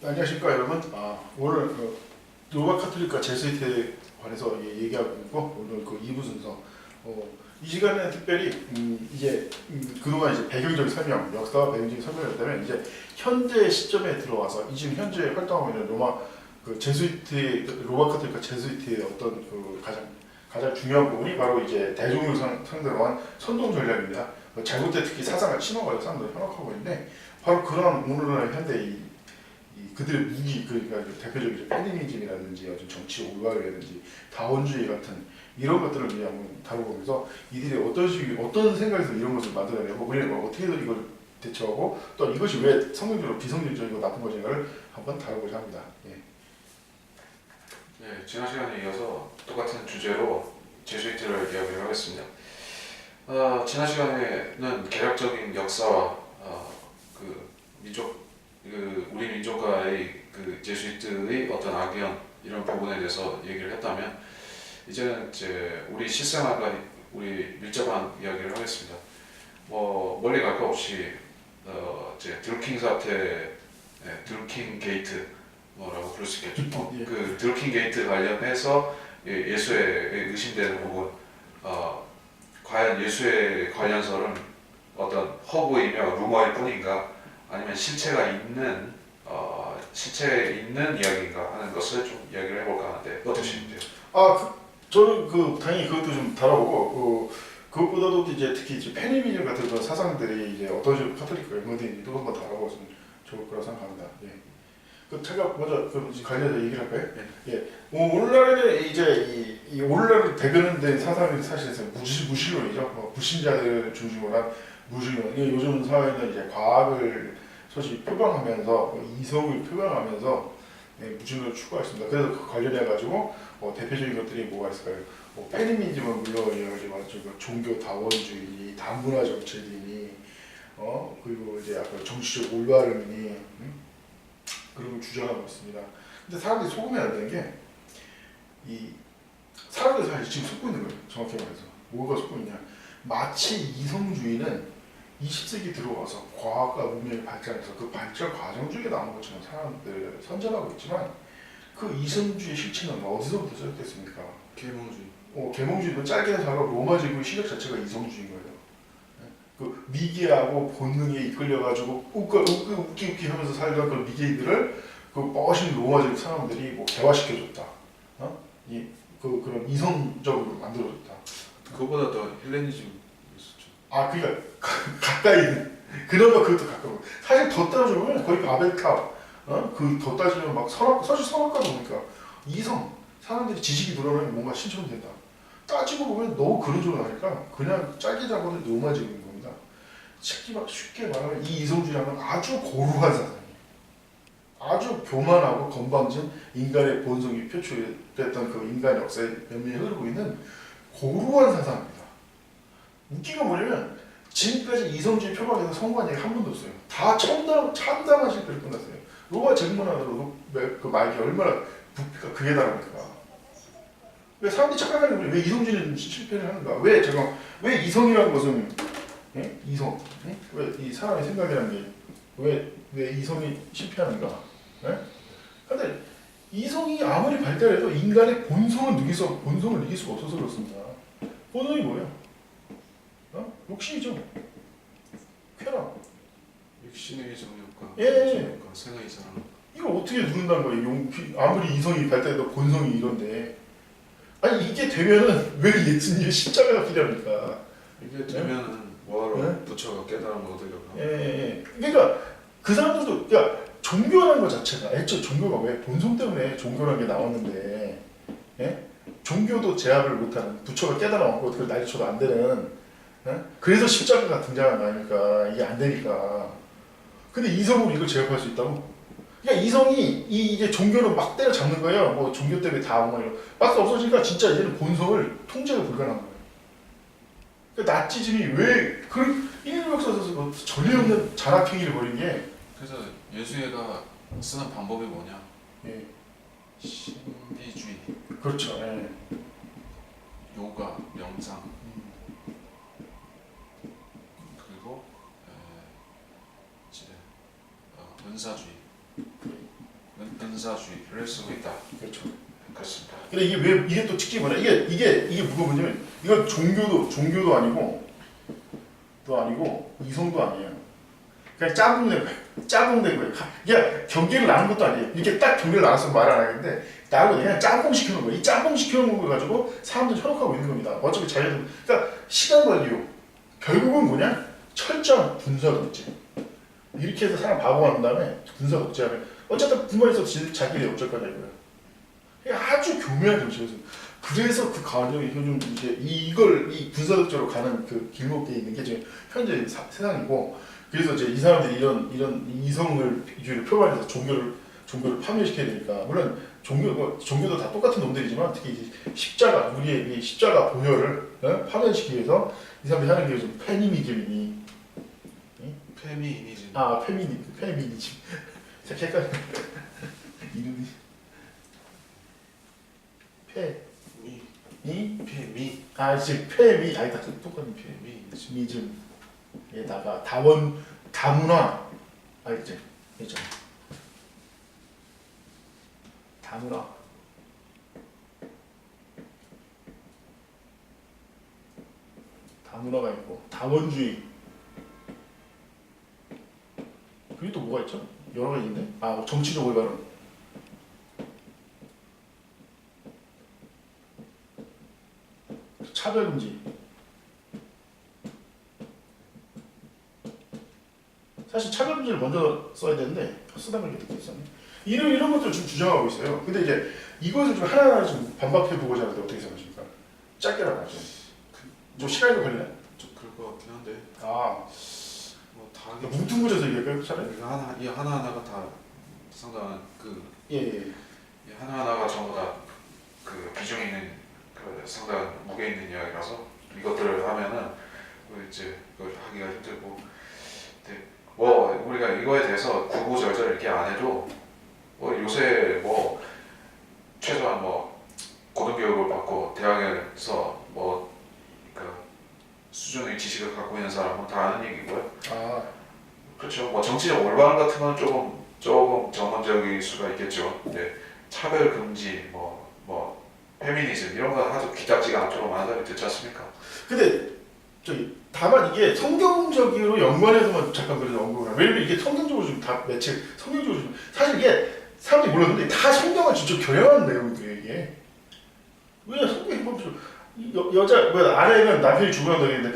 안녕하십니까 여러분. 오늘 그 로마 카톨릭과 제수이트에 관해서 얘기하고 있고 오늘 그 2부 순서. 이 시간에 특별히 이제 그동안 이제 배경적인 설명, 역사와 배경적인 설명을 했다면 이제 현재 시점에 들어와서 지금 현재 활동하고 있는 로마 그 제수이트의 로마 카톨릭과 제수이트의 어떤 그 가장 중요한 부분이 바로 이제 대종을 상대로 한 선동 전략입니다. 잘못된 특히 사상을 침범하려고 사람들이 현혹하고 있는데 바로 그런 오늘날 현대 이 그들의 무기, 그러니까 대표적인 페미니즘이라든지 아주 정치 올바르라든지 다원주의 같은 이런 것들을 이제 한번 다뤄보면서 이들이 어떤 생각에서 이런 것을 만들어내고 우리는 어떻게 이걸 대처하고 또 이것이 왜 성경적으로 비성경적이고 나쁜 것인가를 한번 다뤄보자 합니다. 예. 네, 지난 시간에 이어서 똑같은 주제로 제수이트를 이야기를 하겠습니다. 지난 시간에는 개략적인 역사와 우리 민족과의 그 제수이트의 어떤 악연 이런 부분에 대해서 얘기를 했다면 이제는 이제 우리 실생활과 우리 밀접한 이야기를 하겠습니다. 멀리 갈 거 없이 이제 드루킹 사태, 드루킹 게이트 뭐라고 부를 수 있겠죠. 예. 그 드루킹 게이트 관련해서 예수에 의심되는 부분, 과연 예수의 관련설은 어떤 허구이며 루머일 뿐인가, 아니면 실체가 있는 이야기인가 하는 것을 좀 이야기를 해볼까 하는데 어떠신지요? 저는 당연히 그것도 좀 다뤄보고 그것보다도 이제 특히 이제 페미니즘 같은 그런 사상들이 이제 어떤 식으로 카톨릭과 연관되는지도 한번 다뤄보면 좋을 거라 생각합니다. 예. 제가 먼저 관련해서 얘기를 할까요? 예. 오늘날에는 이제 이 오늘날 대변된 사상이 사실상 무신론이죠. 불신자들을 중심으로 한 무신론. 요즘 사회는 이제 과학을 솔직히 표방하면서 이성을 표방하면서 무신론을 추구했습니다. 그래서 그 관련해 가지고 대표적인 것들이 뭐가 있을까요? 페미니즘은 물론이고 종교 다원주의, 다문화 정책이니, 그리고 이제 약간 정치적 올바름이니 그런 걸 주장하고 있습니다. 근데 사람들이 속으면 안 되는 게 이 사람들이 사실 지금 속고 있는 거예요. 정확히 말해서 뭐가 속고 있냐? 마치 이성주의는 20세기 들어와서 과학과 문명이 발전해서 그 발전 과정 중에 나온 것처럼 사람들 선전하고 있지만 그 이성주의 실체는 어디서부터 시작됐습니까? 계몽주의. 계몽주의는 짧게 해서 로마 제국의 시작 자체가 이성주의인 거예요. 그 미개하고 본능에 이끌려가지고 웃기 하면서 살던 그 미개인들을 그 멋있는 로마 제국 사람들이 개화시켜줬다. 그런 이성적으로 만들어줬다. 그거보다 더 헬레니즘 있었죠. 그러니까 가까이 그나마 그것도 가까워. 사실 더 따져보면 거의 바벨탑, 더 따지면 막 사실 선악과도 보니까 이성 사람들이 지식이 늘어나면 뭔가 신천된다. 따지고 보면 너무 그런 쪽으로 하니까 그냥 짧게 잡아도 로마 제국인 겁니다. 쉽게 말하면 이 이성주의라는 아주 고루한 사상이에요. 아주 교만하고 건방진 인간의 본성이 표출됐던 그 인간 역사의 면면이 흐르고 있는 고루한 사상입니다. 웃기가 뭐냐면 지금까지 이성주의 표방에서 성공한 얘기 한 번도 없어요. 다 참담한 실패를 끝났어요. 로마 제국만으로도 그 말기 얼마나 부피가 극에 달합니까? 왜 사람들이 착각하는 거예요? 왜 이성주의는 실패를 하는가? 왜 이성이라는 것은 이성? 왜 이 사람의 생각이라는 게 왜 이성이 실패하는가? 근데 이성이 아무리 발달해도 인간의 본성을 이길 수가 없어서 그렇습니다. 본성이 뭐예요? 욕심이죠. 쾌락. 육신의 정욕과 정욕과 생의 사랑. 이걸 어떻게 누른다는 거예요? 아무리 이성이 발달해도 본성이 이런데. 이게 되면은 왜 예수님의 십자가가 필요합니까? 이게 되면은 뭐하러 부처가 깨달음을 얻으려고. 그러니까 그 사람들도 종교라는 것 자체가 애초에 종교가 왜 본성 때문에 종교라는 게 나왔는데 종교도 제압을 못하는 부처가 깨달아먹고 그걸 난리쳐도 안 되는 그래서 십자가가 등장한 거 아닙니까? 이게 안 되니까. 근데 이성으로 이걸 제압할 수 있다고? 그러니까 이성이 이게 종교는 막 때려잡는 거예요. 뭐 종교 때문에 다 막 없어지니까 진짜 얘는 본성을 통제가 불가능한 거예요. 그러니까 나치즘이 왜 인류 역사에서 전례 없는 잔악행위를 벌인 게 그래서 예수회가 쓰는 방법이 뭐냐? 예. 신비주의. 그렇죠. 요가, 명상. 그리고 이제 은사주의. 인사주의를 쓰고 있다. 그렇죠. 그렇습니다. 근데 이게 왜 이게 또 특징이 뭐냐? 이게 뭐가 뭐냐면 이건 종교도 아니고 또 아니고 이성도 아니에요. 그냥 짜증낸 거예요. 짜증낸 거예요. 이게 경계를 나눈 것도 아니에요. 이렇게 딱 경계를 나눠서 말 안 하겠는데 나하고 그냥 짬뽕 시켜놓은 거예요. 이 짬뽕 시켜놓은 거 가지고 사람들 현혹하고 있는 겁니다. 어차피 자기들 그러니까 시간 관리요. 결국은 뭐냐? 철저한 군사 독재. 이렇게 해서 사람 바보 만든 다음에 군사 독재하면 어쨌든 군만에서 자기들이 어쩔 거냐 이거예요. 아주 교묘한 정치에서 그래서 그 과정이 좀 이제 이걸 이 군사 독재로 가는 그 길목에 있는 게 지금 현재 세상이고 그래서 이제 이 사람들이 이런 이성을 위주로 표방해서 종교를 파멸시켜야 되니까 물론 종교도 다 똑같은 놈들이지만 특히 이제 십자가 우리의 이 십자가 보혈을 파멸시키기 위해서 이 사람들이 하는 게 좀 페미니즘이니 페미니즘. 페미니즘 자 헷갈려 이름이 페미. 이제 페미 아니다 똑같은 페미니즘에다가 다문화 알겠지? 그죠? 다문화가 있고 다원주의 그리고 또 뭐가 있죠? 여러 가지 있네. 정치적 올바름. 차별금지. 사실 차별금지를 먼저 써야 되는데 쓰다 보니까 이렇게 있었네. 이런 것들을 좀 주장하고 있어요. 근데 이제 이것을 좀 하나하나 좀 반박해 보고자 하는데 어떻게 생각하십니까? 짧게라도 하죠. 좀 시간이 좀 걸리네. 좀 그럴 것 같긴 한데. 다 뭉뚱그려서 얘기할까요? 차라리? 이 하나하나가 다 상당한 예. 이 하나하나가 전부 다 그 비중 있는 그 상당한 무게 있는 이야기라서 이것들을 하면은 이제 그걸 하기가 힘들고. 근데 뭐 우리가 이거에 대해서 구구절절 이렇게 안 해도 요새 최소한 고등교육을 받고 대학에서 그 수준의 지식을 갖고 있는 사람은 다 아는 얘기고요. 그렇죠. 정치적 올바름 같은 건 조금 전문적일 수가 있겠죠. 근데 차별 금지, 페미니즘 이런 거 아주 귀딱지가 않도록 많은 사람이 듣지 않습니까? 근데 다만 이게 성경적으로 연관해서만 잠깐 그래도 언급을 해요. 왜냐면 이게 성경적으로 좀 다 성경적으로 좀 사실 이게 사람들이 몰랐는데 다 성경을 직접 결여한 내용이에요 이게. 왜 성경이 여자 아내는 남편이 죽어난 덕인데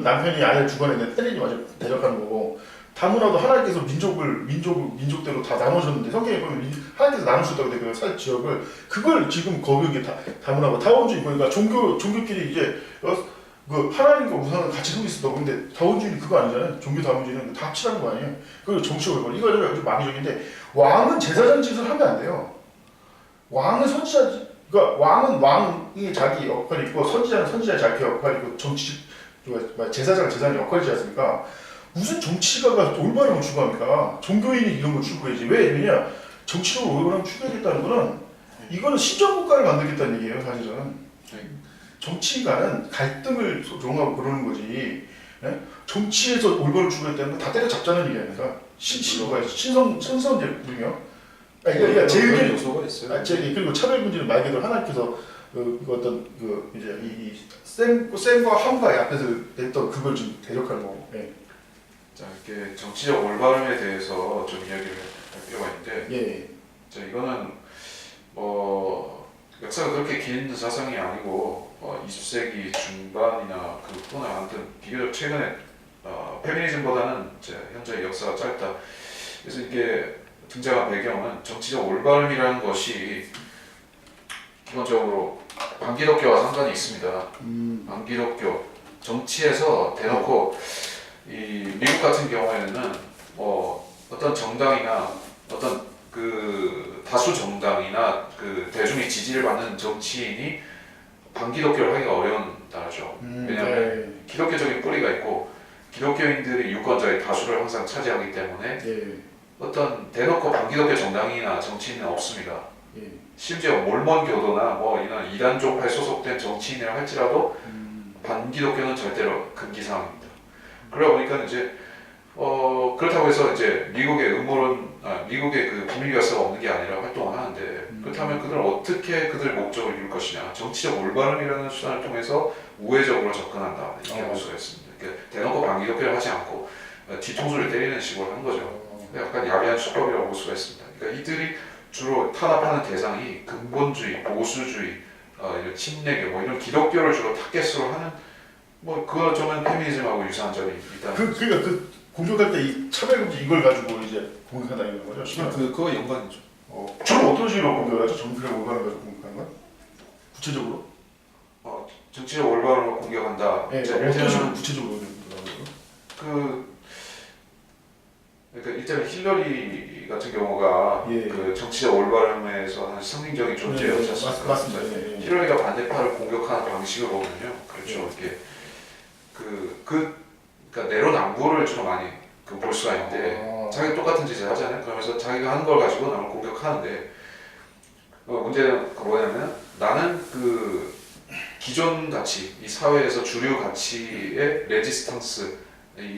남편이 아내를 죽어냈는데 페니님 아주 대적하는 거고 다문화도 하나님께서 민족대로 다 나누셨는데 성경에 보면 하나님께서 나누셨다고 돼 그 살 지역을 그걸 지금 거기에 다문화고 다원주의 그러니까 종교끼리 이제 그 하나님과 우상을 같이 두고 있었다고 근데 다원주의는 그거 아니잖아요. 종교 다원주의는 다 합치라는 거 아니에요. 그리고 정치적으로 이거 좀 마귀적인데 왕은 제사장 짓을 하면 안 돼요. 왕은 선지자 그러니까 왕은 왕이 자기 역할이 있고 선지자는 선지자의 자기 역할이 있고 제사장은 제사장의 역할이지 않습니까? 무슨 정치가가 올바름을 추구합니까? 종교인이 이런 걸 추구해야지. 왜냐? 정치적으로 올바름을 추구하겠다는 거는 이거는 신정국가를 만들겠다는 얘기예요 사실은. 정치가는 갈등을 조롱하고 그러는 거지. 정치에서 올바름을 추구했다는 건 다 때려잡자는 얘기 아닙니까? 신성제 부르며 그러니까 제 의견이 요소가 있어요. 그리고 차별금지는 말 그대로 하나님께서 이제 이 센과 함과 앞에서 했던 그걸 좀 대적하는 거고. 자 이렇게 정치적 올바름에 대해서 좀 이야기를 할 필요가 있는데, 자 이거는 역사가 그렇게 긴 사상이 아니고 20세기 중반이나 그 후나 아무튼 비교적 최근에 페미니즘보다는 현재 역사가 짧다. 그래서 이게 등장한 배경은 정치적 올바름이라는 것이 기본적으로 반기독교와 상관이 있습니다. 반기독교 정치에서 대놓고 이 미국 같은 경우에는 어떤 정당이나 어떤 그 다수 정당이나 그 대중의 지지를 받는 정치인이 반기독교를 하기가 어려운 나라죠. 왜냐하면 기독교적인 뿌리가 있고 기독교인들이 유권자의 다수를 항상 차지하기 때문에 어떤 대놓고 반기독교 정당이나 정치인은 없습니다. 심지어 몰몬교도나 이런 이단 종파에 소속된 정치인이라 할지라도 반기독교는 절대로 금기사항입니다. 그러다 보니까 이제 그렇다고 해서 이제 미국의 미국의 그 비밀 결사가 없는 게 아니라 활동을 하는데 그렇다면 그들 어떻게 그들 목적을 이룰 것이냐 정치적 올바름이라는 수단을 통해서 우회적으로 접근한다 이렇게 볼 수가 있습니다. 그러니까 대놓고 반기독교를 하지 않고 뒤통수를 때리는 식으로 한 거죠. 약간 야비한 수법이라고 볼 수가 있습니다. 그러니까 이들이 주로 탄압하는 대상이 근본주의, 보수주의, 이런 침례교 뭐 이런 기독교를 주로 타겟으로 하는 뭐 그거 좀 페미니즘하고 유사한 점이 있다. 그러니까 그 공격할 때 이 차별금지 이걸 가지고 이제 공격한다 이런 거죠. 그거 연관이죠. 주로 어떤 식으로 공격하죠? 정치를 올바른 가지고 공격하는 건? 구체적으로? 정치적 올바름을 공격한다. 네, 어떤 식으로 구체적으로 공격하죠? 그러니까 일단 힐러리 같은 경우가 예. 그 정치적 올바름에서 한 상징적인 존재였지 않습니까? 맞습니다. 예. 힐러리가 반대파를 공격하는 방식을 보면요, 그렇죠. 이렇게 그러니까 내로남불을 주로 많이 볼 수가 있는데 자기 똑같은 짓을 하잖아요. 그러면서 자기가 하는 걸 가지고 남을 공격하는데 문제는 뭐냐면 나는 그 기존 가치, 이 사회에서 주류 가치의 레지스탕스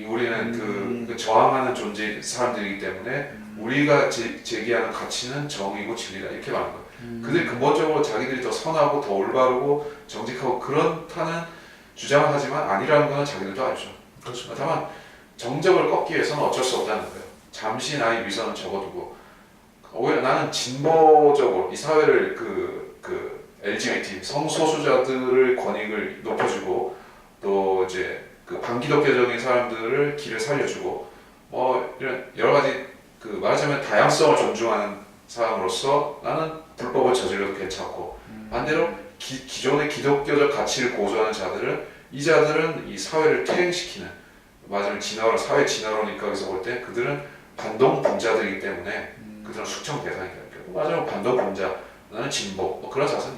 우리는 그 저항하는 존재 사람들이기 때문에 우리가 제기하는 가치는 정의고 진리다 이렇게 말하는 거예요. 그들이 근본적으로 자기들이 더 선하고 더 올바르고 정직하고 그렇다는 주장을 하지만 아니라는 것은 자기들도 알죠. 그렇죠. 다만 정적을 꺾기 위해서는 어쩔 수 없다는 거예요. 잠시 나의 위선은 접어두고 오히려 나는 진보적으로 이 사회를 그 LGBT 성소수자들의 권익을 높여주고 또 이제 그 반기독교적인 사람들을 길을 살려주고 뭐 이런 여러 가지 그 말하자면 다양성을 존중하는 사람으로서 나는 불법을 저질러도 괜찮고 반대로 기존의 기독교적 가치를 고수하는 자들은 이 자들은 이 사회를 퇴행시키는 맞으면 사회 진화론이니까 여기서 볼 때 그들은 반동 분자들이기 때문에 그들은 숙청 대상이다. 맞아요. 반동 분자 나는 진보 뭐 그런 자세는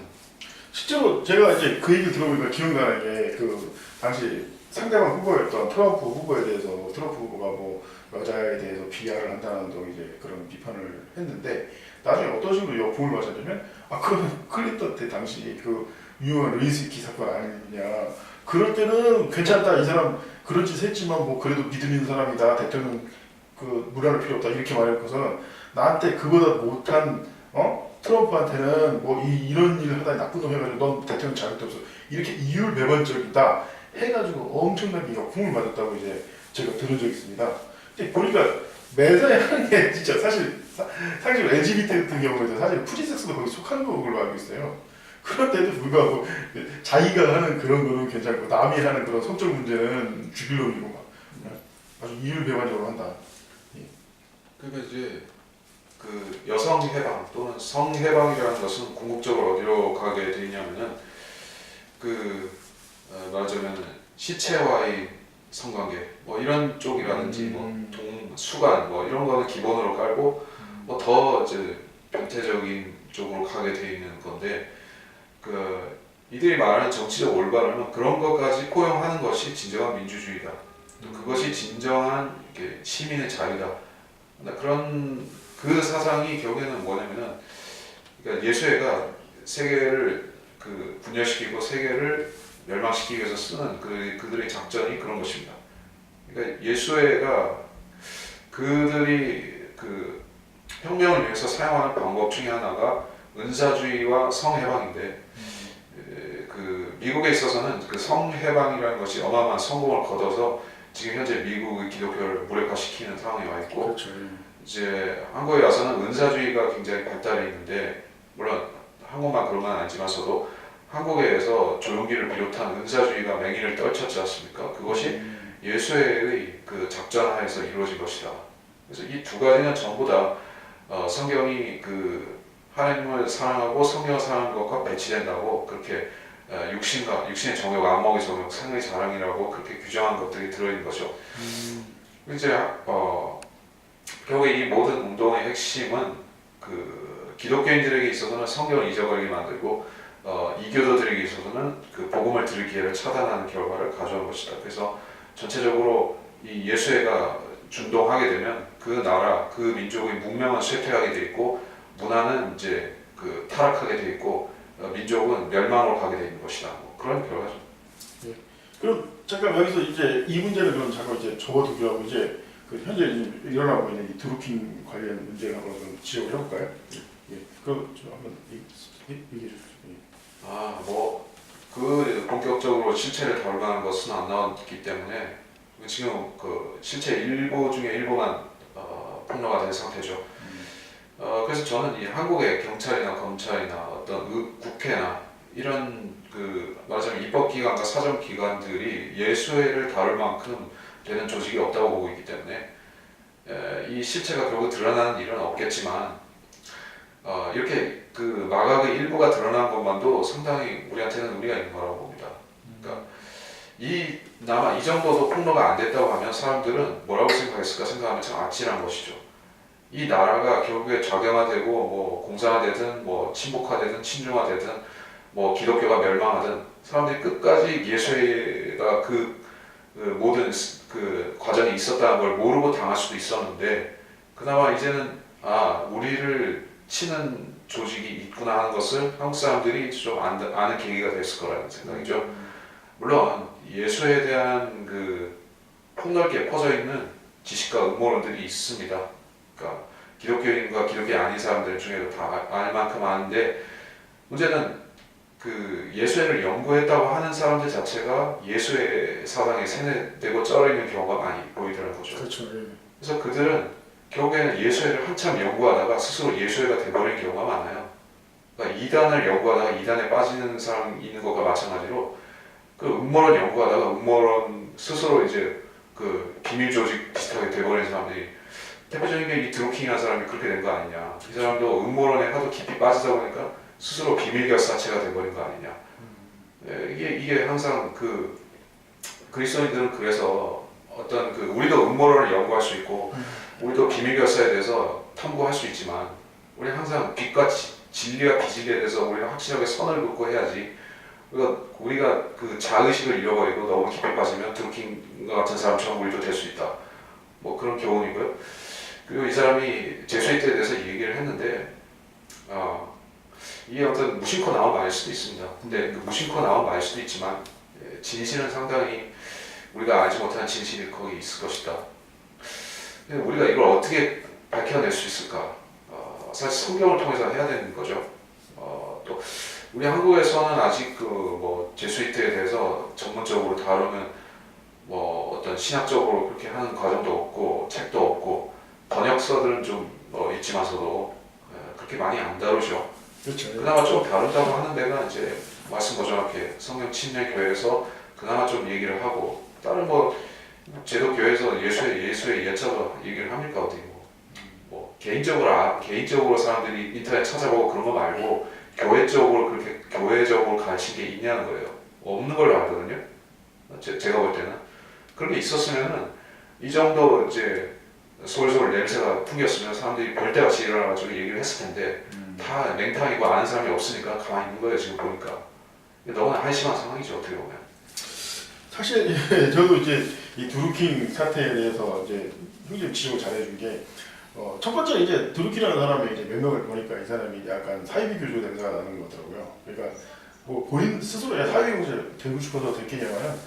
실제로 제가 이제 그 얘기를 들어보니까 기억나는 게 그 당시 상대방 후보였던 트럼프 후보에 대해서 트럼프 후보가 뭐 여자에 대해서 비하를 한다는 등 이제 그런 비판을 했는데 나중에 어떤 식으로 역풍을 맞았냐면 그러면 클린턴 때 당시 그 유명한 레이스키 사건 아니냐 그럴 때는 괜찮다 이 사람 그런 짓 했지만 뭐 그래도 믿음 있는 사람이다 대통령 그 무례할 필요 없다 이렇게 말했고서는 나한테 그보다 못한 트럼프한테는 뭐 이런 일을 하다니 나쁜 놈 해가지고 넌 대통령 자격도 없어 이렇게 이율배반적이다 해가지고 엄청나게 역풍을 맞았다고 이제 제가 들은 적이 있습니다. 근데 보니까 매사에 하는 게 진짜 사실 LGBT 같은 경우에는 사실 프리섹스도 거기 속하는 걸로 알고 있어요. 그런데도 불구하고 자기가 하는 그런 거는 괜찮고 남이 하는 그런 성적 문제는 죽일 놈이고 막 아주 이율배반적으로 한다. 그러니까 이제 그 여성 해방 또는 성 해방이라는 것은 궁극적으로 어디로 가게 돼 있냐면은 말하자면 시체와의 성관계 뭐 이런 쪽이라든지 뭐 수관 뭐 이런 거는 기본으로 깔고 뭐 더 이제 변태적인 쪽으로 가게 돼 있는 건데 이들이 말하는 정치적 올바름은 그런 것까지 포용하는 것이 진정한 민주주의다. 또 그것이 진정한 시민의 자유다. 그런 그 사상이 결국에는 뭐냐면은 그러니까 예수회가 세계를 분열시키고 세계를 멸망시키기 위해서 쓰는 그들의 작전이 그런 것입니다. 그러니까 예수회가 그들이 혁명을 위해서 사용하는 방법 중에 하나가 은사주의와 성해방인데 미국에 있어서는 그 성해방이라는 것이 어마어마한 성공을 거둬서 지금 현재 미국의 기독교를 무력화시키는 상황에 와 있고 그렇죠. 이제 한국에 와서는 은사주의가 굉장히 발달해 있는데 물론 한국만 그런 건 아니지만서도 한국에서 조용기를 비롯한 은사주의가 맹위를 떨쳤지 않습니까? 그것이 예수회의 그 작전하에서 이루어진 것이다. 그래서 이 두 가지는 전부 다 성경이 하나님을 사랑하고 성경을 사랑하는 것과 배치된다고 그렇게 육신의 정욕, 안목의 정욕, 생의 자랑이라고 그렇게 규정한 것들이 들어있는 거죠. 이제 결국에 이 모든 운동의 핵심은 기독교인들에게 있어서는 성경을 잊어버리게 만들고 이교도들에게 있어서는 복음을 들을 기회를 차단하는 결과를 가져온 것이다. 그래서 전체적으로 이 예수회가 준동하게 되면 그 나라, 그 민족의 문명은 쇠퇴하게 돼 있고 문화는 이제 타락하게 돼 있고 민족은 멸망으로 가게 돼 있는 것이다. 뭐 그런 결과죠. 예. 그럼 잠깐 여기서 이제 이 문제는 그럼 잠깐 이제 접어두기로 하고 이제 그 현재 지금 일어나고 있는 이 드루킹 관련 문제를 한번 좀 지적을 해볼까요? 예, 그거 좀 한번 얘기해 주십시오. 그 본격적으로 실체를 다룰만한 것은 안 나왔기 때문에 지금 그 실체 일부 중에 일부만 폭로가 된 상태죠. 그래서 저는 이 한국의 경찰이나 검찰이나 어떤 국회나 이런 그 말하자면 입법기관과 사정기관들이 예수회를 다룰 만큼 되는 조직이 없다고 보고 있기 때문에 이 실체가 결국 드러나는 일은 없겠지만 이렇게 그 마각의 일부가 드러난 것만도 상당히 우리한테는 의미가 있는 거라고 봅니다. 그러니까 나마 이 정도도 폭로가 안 됐다고 하면 사람들은 뭐라고 생각했을까 생각하면 참 아찔한 것이죠. 이 나라가 결국에 좌경화되고 뭐 공산화되든 뭐 친북화되든 친중화되든 뭐 기독교가 멸망하든 사람들이 끝까지 예수회가 그 모든 그 과정이 있었다는 걸 모르고 당할 수도 있었는데 그나마 이제는 우리를 치는 조직이 있구나 하는 것을 한국 사람들이 좀 아는 계기가 됐을 거라는 생각이죠. 물론 예수에 대한 그 폭넓게 퍼져 있는 지식과 음모론들이 있습니다. 그러니까 기독교인과 기독교 아닌 사람들 중에도 다 알 만큼 아는데 문제는 그 예수회를 연구했다고 하는 사람들 자체가 예수회 사상에 세뇌되고 쩔어 있는 경우가 많이 보이더라는 거죠. 그렇죠. 예. 그래서 그들은 결국에는 예수회를 한참 연구하다가 스스로 예수회가 돼버린 경우가 많아요. 그러니까 이단을 연구하다가 이단에 빠지는 사람이 있는 것과 마찬가지로 그 음모론 연구하다가 음모론 스스로 이제 그 비밀 조직 비슷하게 돼버린 사람들이 대표적인 게 이 드루킹이라는 사람이 그렇게 된 거 아니냐. 이 사람도 음모론에 하도 깊이 빠지다 보니까 스스로 비밀결사체가 돼버린 거 아니냐. 이게 항상 그 그리스도인들은 그래서 어떤 그 우리도 음모론을 연구할 수 있고 우리도 비밀결사에 대해서 탐구할 수 있지만 우리 항상 빛과 진리와 비진리에 대해서 우리가 확실하게 선을 긋고 해야지. 우리가 그 자의식을 잃어버리고 너무 깊이 빠지면 드루킹과 같은 사람처럼 우리도 될 수 있다. 뭐 그런 교훈이고요. 그리고 이 사람이 제수이트에 대해서 얘기를 했는데 이게 어떤 무심코 나온 말일 수도 있습니다. 근데 그 무심코 나온 말일 수도 있지만 진실은 상당히 우리가 알지 못하는 진실이 거기 있을 것이다. 근데 우리가 이걸 어떻게 밝혀낼 수 있을까? 사실 성경을 통해서 해야 되는 거죠. 또 우리 한국에서는 아직 그 뭐 제수이트에 대해서 전문적으로 다루는 뭐 어떤 신학적으로 그렇게 하는 과정도 없고 책도 없고 번역서들은 좀 있지만서도 그렇게 많이 안 다루죠. 그렇죠. 그나마 좀 다룬다고 하는 데가 이제 말씀 고정하게 성령 침례 교회에서 그나마 좀 얘기를 하고 다른 뭐 제도 교회에서 예수의 예차도 얘기를 합니까 어디 뭐 개인적으로 사람들이 인터넷 찾아보고 그런 거 말고 교회적으로 그렇게 교회적으로 가르친 게 있냐는 거예요. 없는 걸로 알거든요. 제가 볼 때는 그런 게 있었으면은 이 정도 이제 솔솔 냄새가 풍겼으면 사람들이 별대같이 일어나가지고 얘기를 했을 텐데 다 맹탕이고 아는 사람이 없으니까 가만히 있는 거예요 지금 보니까. 너무나 한심한 상황이죠 어떻게 보면. 사실 저도 이제 이 드루킹 사태에 대해서 이제 굉장히 지적을 잘해준 게 첫 번째 이제 드루킹이라는 사람의 이제 명명을 보니까 이 사람이 약간 사이비 교주 냄새가 나는 것 같더라고요. 그러니까 뭐 본인 스스로 사이비 교주 되고 싶어서 됐겠냐면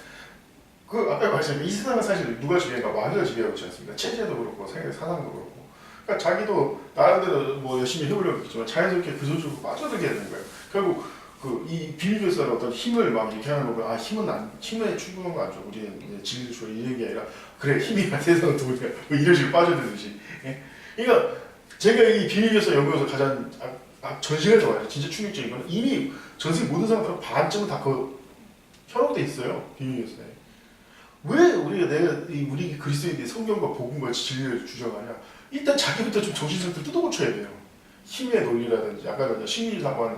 그 아까 말씀드린 이 세상은 사실 누가 지배한가 마귀가 지배하고 있지 않습니까? 체제도 그렇고 사상도 그렇고. 그러니까 자기도 나름대로 뭐 열심히 해보려고 했지만 자연스럽게 그 소식으로 빠져들게 되는 거예요. 결국 이 비밀교사는 어떤 힘을 막 이렇게 하는 거고 힘에 추구한 거 아니죠. 우리는 이제 진리를 주어 이런 게 아니라 그래 힘이야 세상을 도우니까 뭐 이런 식으로 빠져들듯이. 예? 그러니까 제가 이 비밀교사 연구에서 가장 전시가 좋아요. 진짜 충격적인 건 이미 전 세계 모든 사람들 반쯤은 다 그 현혹돼 있어요. 비밀교사에. 왜 우리 그리스도인들이 성경과 복음과 진리를 주장하냐? 일단 자기부터 좀 정신 상태를 뜯어고쳐야 돼요. 힘의 논리라든지 아까 그냥 심리사관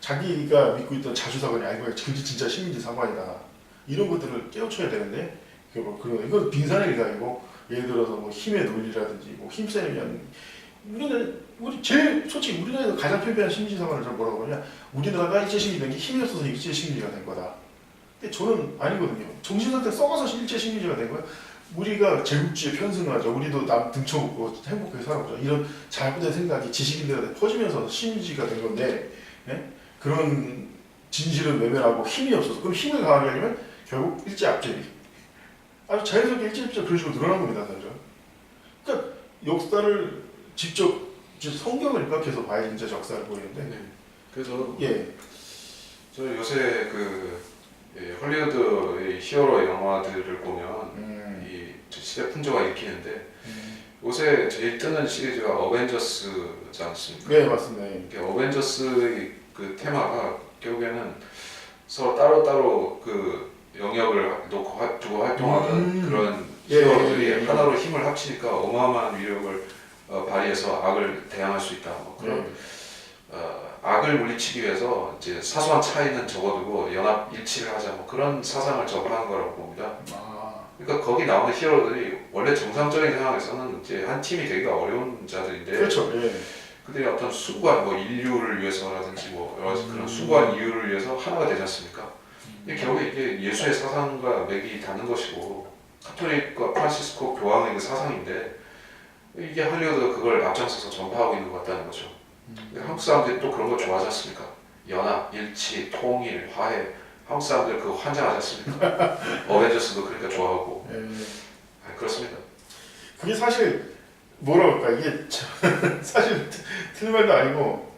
자기가 믿고 있던 자주사관이 아니고 그게 진짜 심리사관이다. 이런 것들을 깨우쳐야 되는데 이건 빙산의 일각이고 예를 들어서 뭐 힘의 논리라든지 뭐 힘세면 우리 제일 솔직히 우리나라에서 가장 표피한 심리사관을 잘 뭐라고 하냐? 우리나라가 일제심리 된 게 힘이 없어서 일제심리가 된 거다. 근데 저는 아니거든요. 정신상태 썩어서 일제심리가 된 거야. 우리가 제국주의에 편승하자. 우리도 남 등쳐먹고 행복하게 살아보자. 이런 잘못된 생각이 지식인들한테 퍼지면서 심리가 된 건데 네? 그런 진실은 외면하고 힘이 없어서 그럼 힘을 강하게 하려면 결국 일제 압제비 아주 자연스럽게 일제 압제가 그런 식으로 늘어난 겁니다. 사실. 역사를 직접 성경을 입각해서 봐야 진짜 역사를 보이는데. 네. 그래서 예. 저 요새 그 헐리우드의 히어로 영화들을 보면 이 시대 풍조가 읽히는데 요새 제일 뜨는 시리즈가 어벤져스지 않습니까? 네, 맞습니다. 예. 이게 어벤져스의 그 테마가 결국에는 서로 따로따로 그 영역을 두고 활동하는 그런 예, 히어로들이 예, 예. 하나로 힘을 합치니까 어마어마한 위력을 발휘해서 악을 대항할 수 있다. 뭐 그런 악을 물리치기 위해서 이제 사소한 차이는 접어두고 연합 일치를 하자. 뭐 그런 사상을 접하는 거라고 봅니다. 그러니까 거기 나오는 히어로들이 원래 정상적인 상황에서는 이제 한 팀이 되기가 어려운 자들인데. 그렇죠. 예. 근데 어떤 숭고한 뭐 인류를 위해서라든지 뭐 여러 가지 그런 숭고한 이유를 위해서 하나가 되지 않습니까? 이게 결국에 이게 예수의 사상과 맥이 닿는 것이고 카톨릭과 프란시스코 교황의 그 사상인데 이게 할리우드가 그걸 앞장서서 전파하고 있는 것 같다는 거죠. 한국 사람들이 또 그런 걸 좋아하지 않습니까? 연합, 일치, 통일, 화해. 한국 사람들 그거 환장하지 않습니까? 어벤져스도 그러니까 좋아하고. 그렇습니다. 그게 사실 뭐라 그럴까 이게 사실 틀린 말도 아니고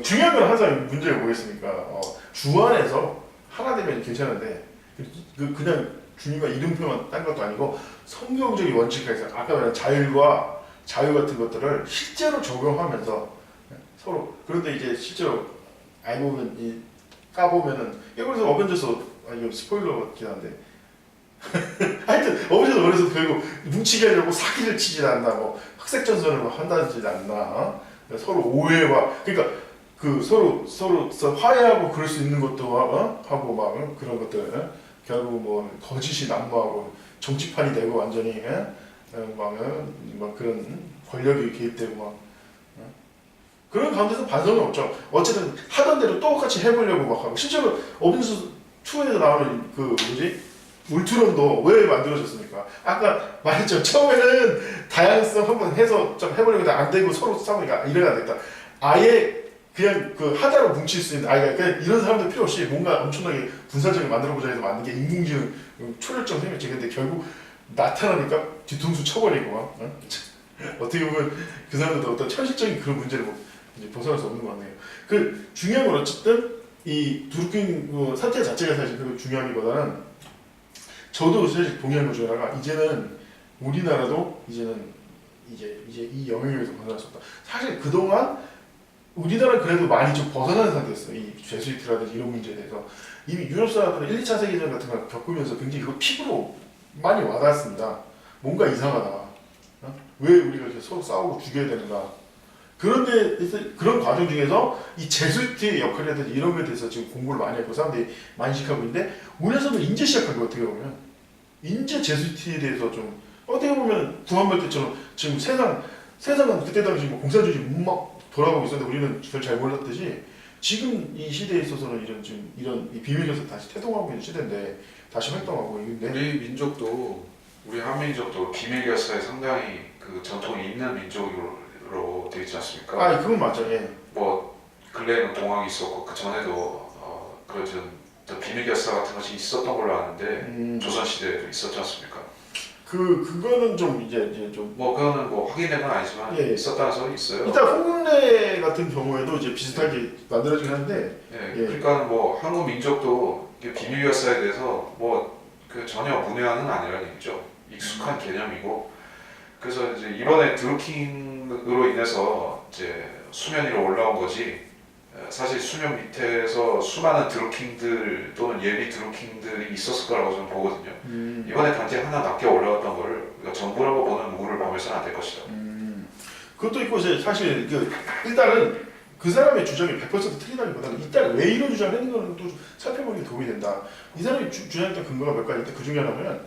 중요한 건 항상 문제가 뭐겠습니까? 주 안에서 하나 되면 괜찮은데 그냥 주님과 이름표만 딴 것도 아니고 성경적인 원칙에서 아까 말한 자율과 자유 같은 것들을 실제로 적용하면서 서로 그런데 이제 실제로 알고 보면 까보면은 그래서 어벤져스 이거 스포일러 같긴 한데 하여튼 어벤져스 원에서 결국 뭉치게 하려고 사기를 치지 않나 뭐 흑색전선을 한다지 않나 서로 오해와 그러니까 그 서로 화해하고 그럴 수 있는 것도 하고 막 그런 것들 결국 뭐 거짓이 난무하고 정치판이 되고 완전히 막 그런 권력이 개입되고 막 그런 가운데서 반성이 없죠. 어쨌든 하던 대로 똑같이 해보려고 막 하고 실제로 어벤져스 2에서 나오는 그 울트론도 왜 만들어졌습니까? 아까 말했죠. 처음에는 다양성 한번 해서 좀 해보려고 했는데 안 되고 서로 싸우니까 이래야 되겠다. 아예 그냥 그 하나로 뭉칠 수 있는 그냥 이런 사람들 필요 없이 뭔가 엄청나게 분산적인 만들어보자 해서 만든 게 인공지능 초월점 생명체 근데 결국 나타나니까 뒤통수 쳐버리고 막 어떻게 보면 그 사람들도 어떤 현실적인 그런 문제를 이제 벗어날 수 없는 것 같네요. 그 중요한 건 어쨌든 이 드루킹 사태 자체가 사실 그 중요하기보다는 저도 사실 동의하는 것 중에 하나가 이제는 우리나라도 이제 이 영역에서 벗어날 수 없다. 사실 그동안 우리나라는 그래도 많이 좀 벗어나는 상태였어요. 이 제수이트라든지 이런 문제에 대해서 이미 유럽 사람들은 1, 2차 세계대전 같은 걸 겪으면서 굉장히 이거 피부로 많이 와닿았습니다. 뭔가 이상하다. 왜 우리가 이렇게 서로 싸우고 죽여야 되는가. 그런데 그런 과정 중에서 이 제수이트의 역할이라든지 이런 거에 대해서 지금 공부를 많이 하고 사람들이 많이 시작하고 있는데 우리나라에서는 인제 시작한 거 어떻게 보면 인제 제수이트에 대해서 좀 어떻게 보면 구한말 때처럼 지금 세상은 그때 당시 뭐 공산주의 막 돌아가고 있었는데 우리는 그걸 잘 몰랐듯이 지금 이 시대에 있어서는 이런 이 비밀에서 다시 태동하고 있는 시대인데 다시 활동하고 있는데 우리 한민족도 비밀 결사에 상당히 그 전통이 있는 민족으로 되어 있지 않습니까? 그건 맞죠. 예. 뭐 근래에는 동학이 있었고 그 전에도 그런 비밀 결사 같은 것이 있었던 걸로 아는데 조선 시대에도 있었지 않습니까? 그거는 좀 이제 좀 뭐 그거는 뭐 확인된 건 아니지만 예. 있었다는 소리 있어요. 일단 홍문례 같은 경우에도 이제 비슷하게 만들어지긴 한데 예. 예. 그러니까 뭐 한국 민족도 비밀 결사에 대해서 뭐 그 전혀 문외한은 아니라는 얘기죠. 익숙한 개념이고 그래서 이제 이번에 드루킹으로 인해서 이제 수면 위로 올라온 거지 사실 수면 밑에서 수많은 드루킹들 또는 예비 드루킹들이 있었을 거라고 저는 보거든요. 이번에 단지 하나 낮게 올라왔던 거를 우리가 전부라고 보는 우를 범해서는 안 될 것이다. 그것도 있고 이제 사실 일단은 그 사람의 주장이 100% 틀리다기보다는 일단 왜 이런 주장을 했는가는 또 살펴보는 게 도움이 된다. 이 사람이 주장했던 근거가 몇 가지 있는데 그 중에 하나는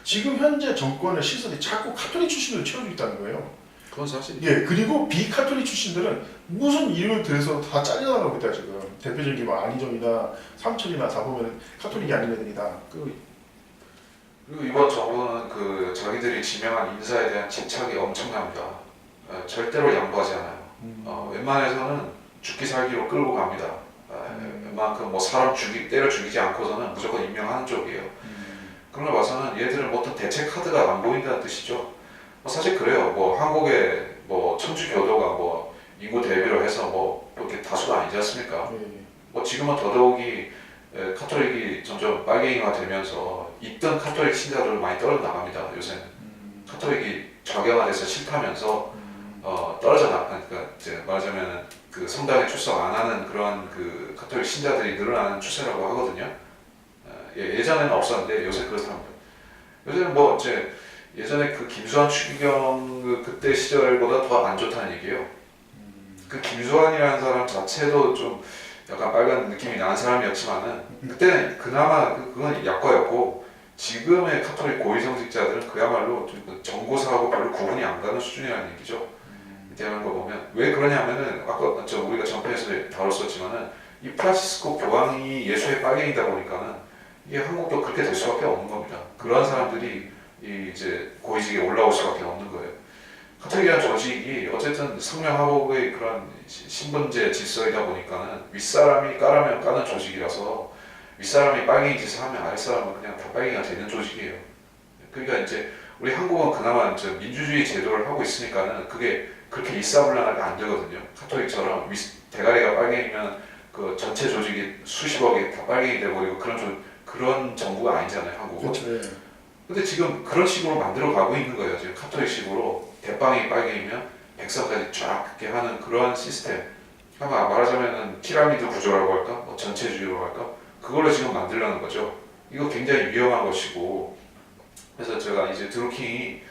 지금 현재 정권의 시선이 자꾸 카톨릭 출신으로 채워지고 있다는 거예요. 그건 사실이죠. 예, 그리고 비카톨릭 출신들은 무슨 이유를 들어서 다 잘려나가고 있다 지금. 대표적인 게 뭐 안희정이나 삼천이나 다 보면 카톨릭이 아닌 애들이다. 그리고 이번 정부는 그 자기들이 지명한 인사에 대한 집착이 엄청납니다. 절대로 양보하지 않아요. 웬만해서는 죽기 살기로 끌고 갑니다. 웬만큼 뭐 사람 때려 죽이지 않고서는 무조건 임명하는 쪽이에요. 그런 걸 봐서는 얘들은 뭐 어떤 대체 카드가 안 보인다는 뜻이죠. 사실 그래요. 뭐 한국의 뭐 천주교도가 뭐 인구 대비로 해서 뭐 그렇게 다수가 아니지 않습니까? 예. 뭐 지금은 더더욱이 카톨릭이 점점 빨갱이가 되면서 있던 카톨릭 신자들 많이 떨어져 나갑니다. 요새는 카톨릭이 좌경화돼서 싫다면서 떨어져 나가니까 이제 말하자면 그 성당에 출석 안 하는 그런 그 카톨릭 신자들이 늘어나는 추세라고 하거든요. 예전에는 없었는데 요새 그렇답니다. 요새는 뭐 이제 예전에 그 김수환 추기경 그때 시절보다 더 안 좋다는 얘기예요. 그 김수환이라는 사람 자체도 좀 약간 빨간 느낌이 나는 사람이었지만은 그때는 그나마 그건 약과였고 지금의 카톨릭 고위성직자들은 그야말로 좀 전고사하고 별로 구분이 안 가는 수준이라는 얘기죠. 대하는 거 보면 왜 그러냐면은 아까 우리가 전편에서 다뤘었지만은 이 프란시스코 교황이 예수의 빨갱이다 보니까는 이게 한국도 그렇게 될 수밖에 없는 겁니다. 그런 사람들이 이제 고위직에 올라올 수밖에 없는 거예요. 카톨릭이라는 조직이 어쨌든 성명하복의 그런 신분제 질서이다 보니까는 윗사람이 까라면 까는 조직이라서 윗사람이 빨갱이 짓을 하면 아랫사람은 그냥 다 빨갱이가 되는 조직이에요. 그러니까 이제 우리 한국은 그나마 이제 민주주의 제도를 하고 있으니까는 그게 그렇게 일사불란하게 안 되거든요. 카톨릭처럼 대가리가 빨갱이면 그 전체 조직이 수십억이 다 빨갱이 돼버리고 그런 정부가 아니잖아요, 한국은. 그렇죠. 근데 지금 그런 식으로 만들어 가고 있는 거예요. 지금 카톨릭식으로 대빵이 빨갱이면 백성까지 쫙 그렇게 하는 그런 시스템. 아마 말하자면은 피라미드 구조라고 할까, 뭐 전체주의라고 할까, 그걸로 지금 만들려는 거죠. 이거 굉장히 위험한 것이고. 그래서 제가 이제 드루킹이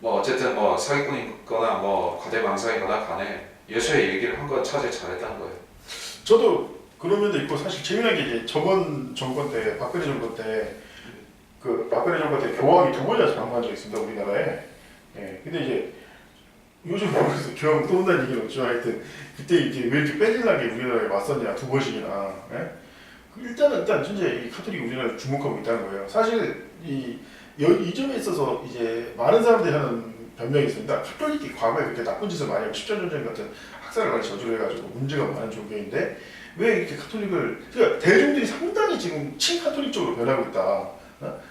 뭐 어쨌든 뭐 사기꾼이거나 뭐 과대망상이거나 간에 예수의 얘기를 한 건 차제 잘했다는 거예요. 저도 그런 면도 있고 사실 재미난 게 이제 저번 정권 때 박근혜 정권 때 그 박근혜 정권 때 교황이 두 번이나 방문한 적이 있습니다 우리나라에. 예. 근데 이제 요즘 모르겠어요. 교황 또 온다는 얘기는 없지만 하여튼 그때 이제 왜 이렇게 빼질나게 우리나라에 왔었냐 두 번씩이나. 예? 일단 현재 이 카톨릭이 우리나라를 주목하고 있다는 거예요. 사실 이 점에 있어서 이제 많은 사람들이 하는 변명이 있습니다. 카톨릭이 과거에 그렇게 나쁜 짓을 많이 하고 십자전쟁 같은 학살을 많이 저지르해가지고 문제가 많은 종교인데 왜 이렇게 카톨릭을 그러니까 대중들이 상당히 지금 친카톨릭 쪽으로 변하고 있다.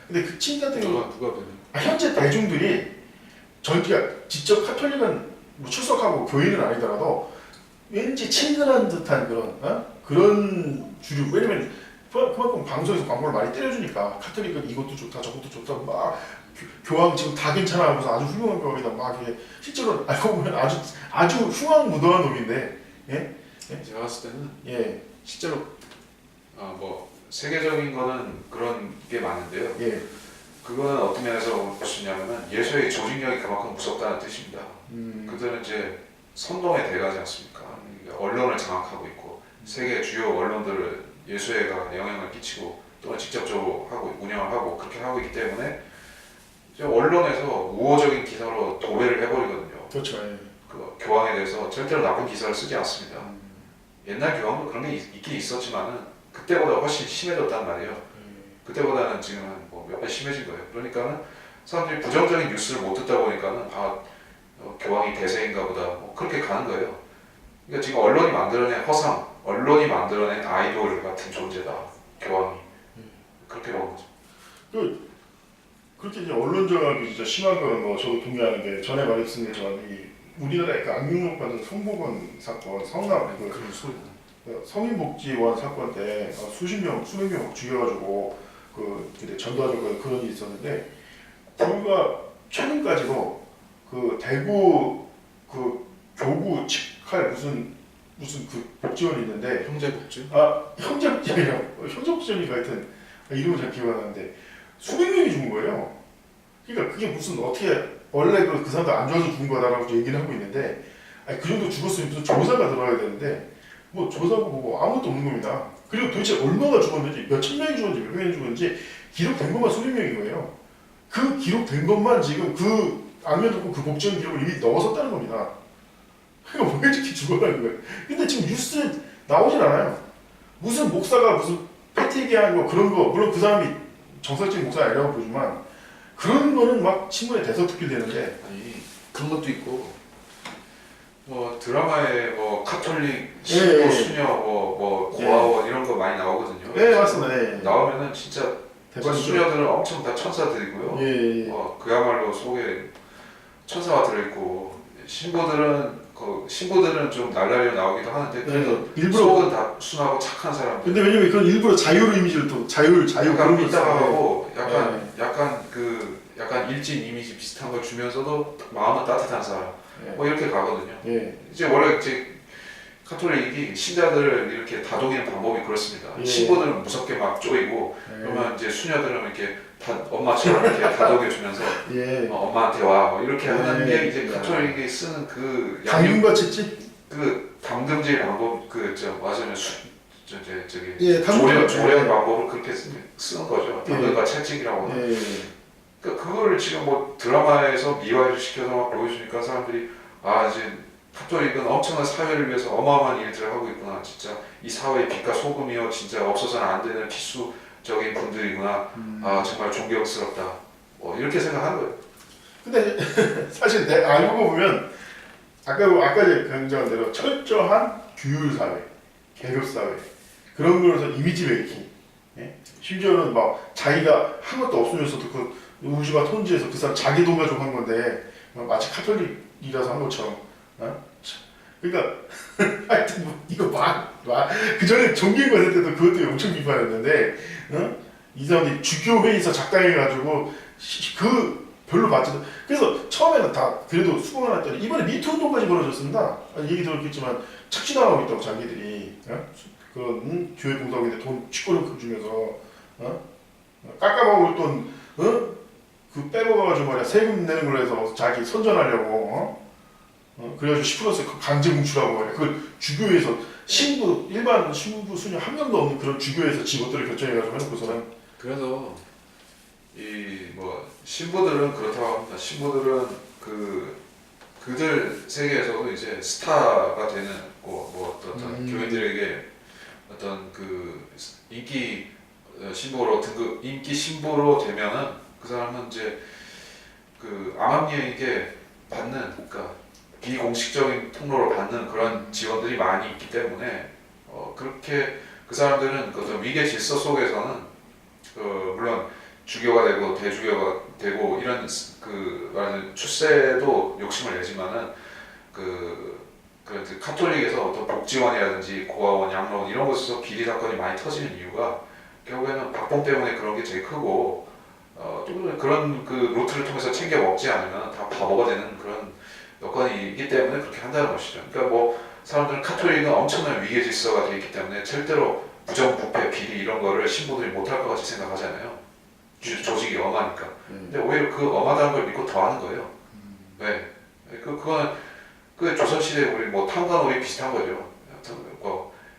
근데 그 친카톨릭 누가 되는? 현재 대중들이 전기가 직접 카톨릭은 뭐 출석하고 교인은 아니더라도 왠지 친근한 듯한 그런 주류. 왜냐면 그만큼 방송에서 광고를 많이 때려주니까 카톨릭은 이것도 좋다 저것도 좋다 막 교황 지금 다 괜찮아 하면서 아주 훌륭한 교황이다 막 이게 실제로 알고 보면 아주 흉악 무도한 놈인데. 예? 제가 봤을 때는 예. 실제로 뭐 세계적인 거는 그런 게 많은데요. 예. 그거는 어떤 면에서 볼 수 있냐면은 예수의 조직력이 그만큼 무섭다는 뜻입니다. 그들은 이제 선동에 대가지 않습니까? 언론을 장악하고 있고 세계 주요 언론들을 예수회가 영향을 끼치고 또는 직접적으로 하고 운영을 하고 그렇게 하고 있기 때문에 이제 언론에서 우호적인 기사로 도배를 해버리거든요. 그렇죠. 예. 그 교황에 대해서 절대로 나쁜 기사를 쓰지 않습니다. 옛날 교황도 그런 게 있긴 있었지만은 그때보다 훨씬 심해졌단 말이에요. 그때보다는 지금 뭐 몇 배 심해진 거예요. 그러니까는 사람들이 부정적인 뉴스를 못 듣다 보니까는 교황이 대세인가 보다 뭐 그렇게 가는 거예요. 그러니까 지금 언론이 만들어낸 허상, 언론이 만들어낸 아이돌 같은 존재다. 교황이 그렇게 본 거죠. 그렇게 이제 언론 장악이 진짜 심한 거는 뭐 저도 동의하는 게 전에 말했습니다만 이 우리나라의 그 악명록 받은 성복원 사건, 성남 그런 소리가 서민복지원 사건 때 수백 명 죽여가지고 전도하는 그런 일이 있었는데 불과 최근까지도 그 대구 그 교구 직할 무슨 그 복지원이 있는데 형제복지? 형제복지원인가 하여튼 이름은 잘 기억 안 나는데 수백 명이 죽은 거예요. 그러니까 그게 무슨 어떻게 원래 그 사람들 안 좋아서 죽은 거다라고 얘기를 하고 있는데 그 정도 죽었으면 무슨 조사가 들어가야 되는데 뭐 조사고 뭐고 아무것도 없는 겁니다. 그리고 도대체 얼마나 죽었는지 몇 천 명이 죽었는지 몇 명이 죽었는지 기록된 것만 수백 명인 거예요. 그 기록된 것만 지금 그 악명 듣고 그 복지원 기록을 이미 넣어섰다는 겁니다. 그러니까 왜 이렇게 죽어가는 거예요? 근데 지금 뉴스에 나오진 않아요. 무슨 목사가 무슨 패티기한 거 그런 거 물론 그 사람이 정상적인 목사 아니라고 보지만 그런 거는 막 신문에 대서특필 되는데 아니 그런 것도 있고 뭐 드라마에 뭐 카톨릭 신부 수녀 뭐 고아원 이런 거 많이 나오거든요. 네 맞습니다. 예. 나오면은 진짜 대박이죠. 수녀들은 엄청 다 천사들이고요. 예. 그야말로 속에 천사가 들어있고 신부들은 좀 날라리로 나오기도 하는데 그래도 일부러 속은 다 순하고 착한 사람들. 근데 왜냐면 그건 일부러 자유로 이미지를 또 자유 약간 그런 걸 삐딱하고 네. 약간 일진 이미지 비슷한 걸 주면서도 마음은 따뜻한 사람. 네. 뭐 이렇게 가거든요. 예. 이제 원래 이제 카톨릭이 신자들을 이렇게 다독이는 방법이 그렇습니다. 예. 신부들은 무섭게 막 쪼이고 예. 그러면 이제 수녀들은 이렇게 엄마처럼 이렇게 다독여주면서 예. 엄마한테 와 뭐 이렇게 하는 예. 게 이제 카톨릭이 쓰는 그 당근같이 찌? 그 담금질 방법 맞으면 저기 예, 당근. 조련 예. 방법을 그렇게 쓰는 거죠. 당근과 채찍이라고 하는. 예. 그거를 지금 뭐 드라마에서 미화를 시켜서 막 보여주니까 사람들이 아 이제 카톨릭은 엄청난 사회를 위해서 어마어마한 일들을 하고 있구나. 진짜 이 사회의 빛과 소금이요 진짜 없어서는 안 되는 필수적인 분들이구나. 아 정말 존경스럽다. 뭐 이렇게 생각하는 거예요. 근데 사실 내가 알고 보면 아까 이제 강조한 대로 철저한 규율 사회, 계급 사회 그런 거에서 이미지 메이킹. 예? 심지어는 막 자기가 한 것도 없으면서도 그 우주가 톤지에서 그 사람 자기 돈 가지고 한 건데 마치 카톨릭이라서 한 것처럼. 어? 그러니까 하여튼 뭐 이거 그 전에 종교인과 할 때도 그것도 엄청 비판했는데 어? 이 사람들이 주교 회의에서 작당해가지고 그 별로 받지도 그래서 처음에는 다 그래도 수긍을 했더니 이번에 미투 운동까지 벌어졌습니다. 얘기 들었겠지만 착취당하고 있다고 자기들이 어? 그런 교회 봉사하고 돈 치고를 주면서 어? 깎아먹을 돈 어? 그 빼먹어가지고 말이야 세금 내는 걸로 해서 자기 선전하려고 그래가지고 10% 강제 뭉치라고 말이야. 그걸 주교에서 일반 신부 수녀 한 명도 없는 그런 주교에서 직업들을 결정해가지고 해놓고서는 그래서 이 뭐 신부들은 그렇다고 합니다. 신부들은 그들 세계에서도 이제 스타가 되는 뭐 어떤 교인들에게 어떤 그 인기 신부로 인기 신부로 되면은 그 사람은 이제 그 암암리에게 받는 그러니까 비공식적인 통로로 받는 그런 지원들이 많이 있기 때문에 그렇게 그 사람들은 그 어떤 위계 질서 속에서는 물론 주교가 되고 대주교가 되고 이런 그 말하는 출세도 욕심을 내지만은 그 카톨릭에서 어떤 복지원이라든지 고아원, 양로원 이런 곳에서 비리 사건이 많이 터지는 이유가 결국에는 박봉 때문에 그런 게 제일 크고 또 그런 그 루트를 통해서 챙겨 먹지 않으면 다 바보가 되는 그런 여건이 있기 때문에 그렇게 한다는 것이죠. 그러니까 뭐 사람들은 카톨릭은 엄청난 위계 질서가 되어 있기 때문에 절대로 부정부패, 비리 이런 거를 신부들이 못할 것 같이 생각하잖아요. 조직이 엄하니까. 근데 오히려 그 엄하다는 걸 믿고 더 하는 거예요. 왜? 그거는 그 조선시대 우리 뭐 탕관오리 비슷한 거죠.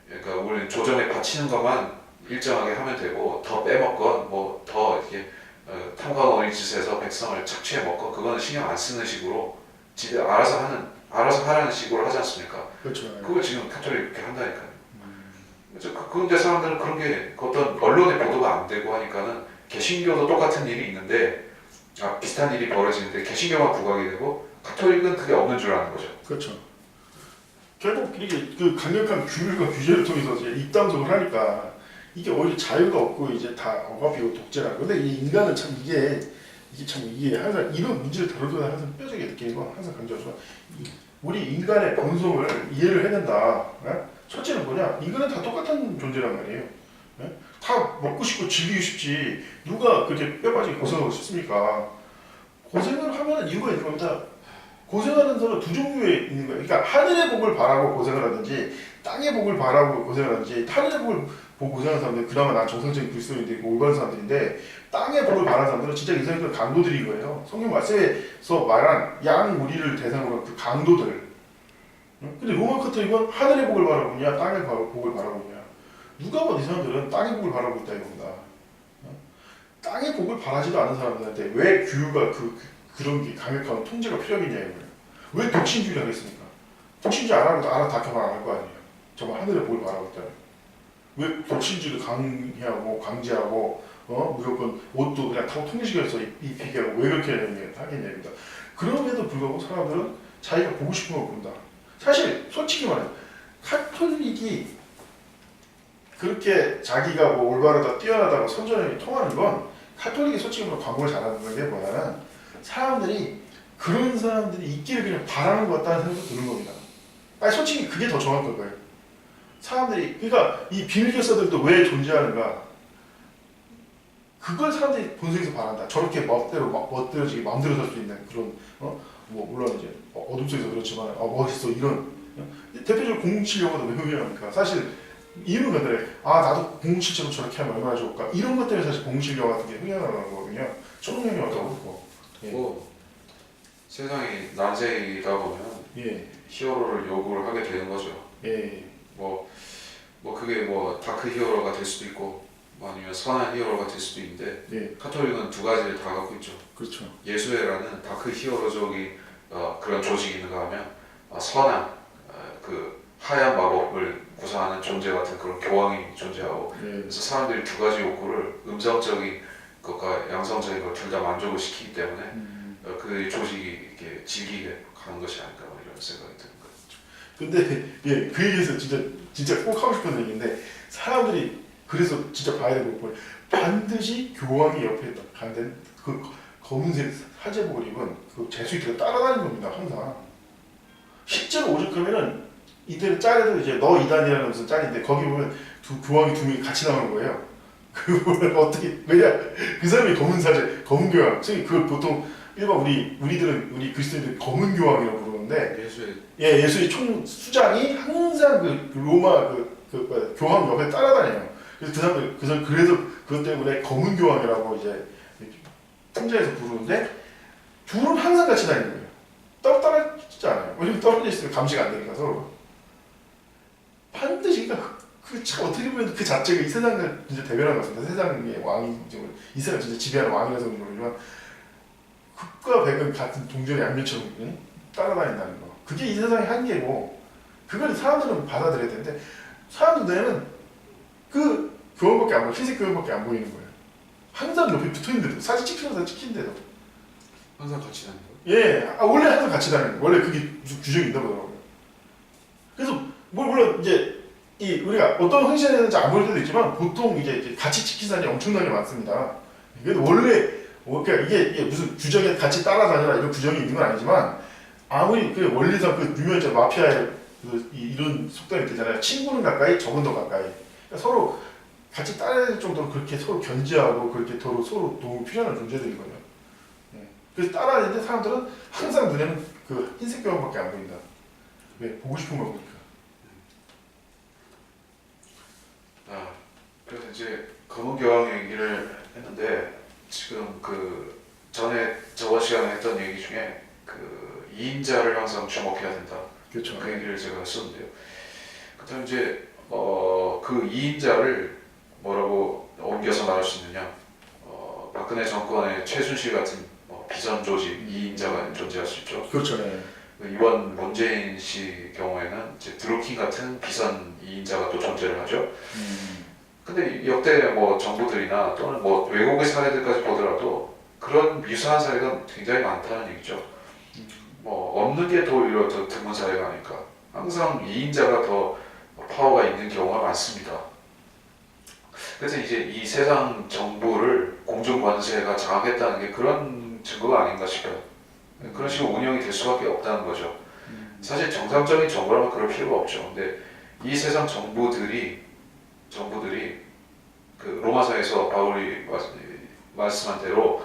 그러니까 우리 조정에 바치는 것만 일정하게 하면 되고 더 빼먹건 뭐 더 이렇게 탕관오리 짓에서 백성을 착취해 먹건 그거는 신경 안 쓰는 식으로 지들 알아서 하라는 식으로 하지 않습니까? 그렇죠. 그걸 지금 카톨릭 이렇게 한다니까요. 그런데 사람들은 그런 게 어떤 언론에 보도가 안 되고 하니까는 개신교도 똑같은 일이 있는데 비슷한 일이 벌어지는데 개신교만 부각이 되고 카톨릭은 그게 없는 줄 아는 거죠. 그렇죠. 결국 이게 그 강력한 규율과 규제를 통해서 이제 입당속을 하니까 이게 오히려 자유가 없고 이제 다 억압이고 독재라고. 근데 이 인간은 참 이게 항상 이런 문제를 다룰 때마다 항상 뼈저리게 느끼는 건 항상 강조하지만 우리 인간의 본성을 이해를 해야 된다. 첫째는 뭐냐? 인간은 다 똑같은 존재란 말이에요. 다 먹고 싶고 즐기고 싶지 누가 그렇게 뼈 빠지게 고생하고 싶습니까? 고생을 하면 이유가 있는 겁니다. 고생하는 사람은 두 종류에 있는 거예요. 그러니까 하늘의 복을 바라고 고생을 하든지 땅의 복을 바라고 고생을 하든지 하늘의 복을 보고 고생하는 사람들은 그나마 난 정상적인 그리스도인들이고 올바른 사람들인데 땅의 복을 바라는 사람들은 진짜 이상했던 강도들인 거예요. 성경 말씀에서 말한 양우리를 대상으로 한 그 강도들. 근데 로마 카톨릭은 하늘의 복을 바라보냐 땅의 복을 바라보냐 누가 봐도 이 사람들은 땅의 복을 바라고 있다 이겁니다. 땅의 복을 바라지도 않은 사람들한테 왜 규율과 그런 게 강력한 통제가 필요하겠냐 이거예요. 왜 독신주의를 하겠습니까? 독신주의 안 하고 알아닥혀만 안 할 거 아니에요. 정말 하늘의 복을 바라고 있다는. 왜 독신주의를 강요하고 강제하고 무조건 옷도 그냥 통일시켜서 입히게 하고 왜 그렇게 하겠냐입니다. 그럼에도 불구하고 사람들은 자기가 보고 싶은 걸 본다. 사실 솔직히 말해 카톨릭이 그렇게 자기가 뭐 올바르다 뛰어나다고 선전이 통하는 건 카톨릭이 솔직히 말해 광고를 잘하는 게 뭐냐면 사람들이 그런 사람들이 있기를 그냥 바라는 것 같다는 생각도 드는 겁니다. 아니 솔직히 그게 더 정확할 거예요. 사람들이 그러니까 이 비밀 결사들도 왜 존재하는가? 그걸 사람들이 본성에서 바란다. 저렇게 멋대로지게 마음대로 살 수 있는 그런 뭐 물론 이제 어둠 속에서 그렇지만 멋있어 이런 대표적으로 007 영화도 왜 흥행합니까? 사실 이유는 건데 나도 007처럼 저렇게 하면 얼마나 좋을까 이런 것 때문에 사실 007 영화 같은 게 흥행하는 거거든요. 초능력 영화도 그렇고. 뭐 세상이 난세이다 보면 예. 히어로를 요구를 하게 되는 거죠. 예. 뭐 그게 뭐 다크 히어로가 될 수도 있고 뭐 아니면 선한 히어로가 될 수도 있는데 예. 카톨릭은 두 가지를 다 갖고 있죠. 그렇죠. 예수회라는 다크 히어로적인 그런 조직이 있는가 하면 선한 그 하얀 마법을 구사하는 존재 같은 그런 교황이 존재하고 예. 그래서 사람들이 두 가지 욕구를 음성적인 것과 양성적인 걸 둘 다 만족을 시키기 때문에 그 조직이 이렇게 질기게 가는 것이 아닐까 뭐 이런 생각이 드는 거죠. 근데 예, 그 얘기에서 진짜 꼭 하고 싶은 얘기인데 사람들이 그래서 진짜 봐야 되는 거 반드시 교황이 옆에 간된 그 검은색 사제복을 입은 그 제수이트가 따라다니는 겁니다. 항상 실제로 오죽하면은 이때는 짤에도 이제 너 이단이라는 무슨 짤인데 거기 보면 교황이 두 명이 같이 나오는 거예요. 그걸 어떻게 왜냐 그 사람이 검은 사제 검은 교황 그걸 보통 일반 우리 그리스도인들 검은 교황이라고 부르는데 예수의 총 수장이 항상 그 로마 교황 옆에 따라다녀요. 그래서 그래서 그것 때문에 검은 교황이라고 이제 풍자에서 부르는데 둘은 항상 같이 다니는 거예요. 떨어지지 않아요. 왜냐면 떨어져 있으면 감시가 안 되니까 서로. 반드시 그러니까 참 어떻게 보면 그 자체가 이 세상을 진짜 대변하는 것 같습니다. 세상의 왕이 이 세상 진짜 지배하는 왕이라서 그런 거지만 극과 백은 같은 동전의 양면처럼 따라다닌다는 거. 그게 이 세상의 한계고 그걸 사람들은 받아들여야 되는데 사람들은 그 교황밖에 안 보여. 흰색 교황밖에 안 보이는 거예요. 항상 옆에 붙어있는데도 사진 찍힌데도 항상 같이 다니는 거예요? 예, 원래 항상 같이 다니는 거예요. 원래 그게 규정이 있나 보더라고요. 그래서 물론 이제 우리가 어떤 행시를 했는지 안 보일 때도 있지만 보통 이제 같이 찍힌 사진이 엄청나게 많습니다. 그래도 원래 그러니까 이게 무슨 규정에 같이 따라다녀라 이런 규정이 있는 건 아니지만 아무리 그 원리상 그 유명한 마피아의 이런 속담이 되잖아요. 친구는 가까이, 적은 더 가까이. 그러니까 서로 같이 따라다닐 정도로 그렇게 서로 견제하고 그렇게 서로 도움이 필요한 존재들이거든요. 네. 그래서 따라다니는데 사람들은 항상 눈에는 그 흰색 교황밖에 안 보인다. 왜? 보고 싶은 걸 보니까. 그래서 이제 검은 교황 얘기를 했는데 지금 그 전에 저번 시간에 했던 얘기 중에 그 2인자를 항상 주목해야 된다. 그렇죠. 그 얘기를 제가 했었는데요. 그다음 이제 그 2인자를 뭐라고 옮겨서 말할 수 있느냐? 박근혜 정권의 최순실 같은 비선 조직 2인자가 존재할 수 있죠. 그렇죠. 네. 이번 문재인 씨 경우에는 이제 드루킹 같은 비선 2인자가 또 존재를 하죠. 근데 역대 뭐 정부들이나 또는 뭐 외국의 사례들까지 보더라도 그런 유사한 사례가 굉장히 많다는 얘기죠. 뭐 없는 게 더 오히려 더 드문 사례가 아닐까. 항상 2인자가 더 파워가 있는 경우가 많습니다. 그래서 이제 이 세상 정부를 공중 관세가 장악했다는 게 그런 증거가 아닌가 싶어요. 그런 식으로 운영이 될 수밖에 없다는 거죠. 사실 정상적인 정부라면 그럴 필요가 없죠. 근데 이 세상 정부들이 그 로마서에서 바울이 말씀한 대로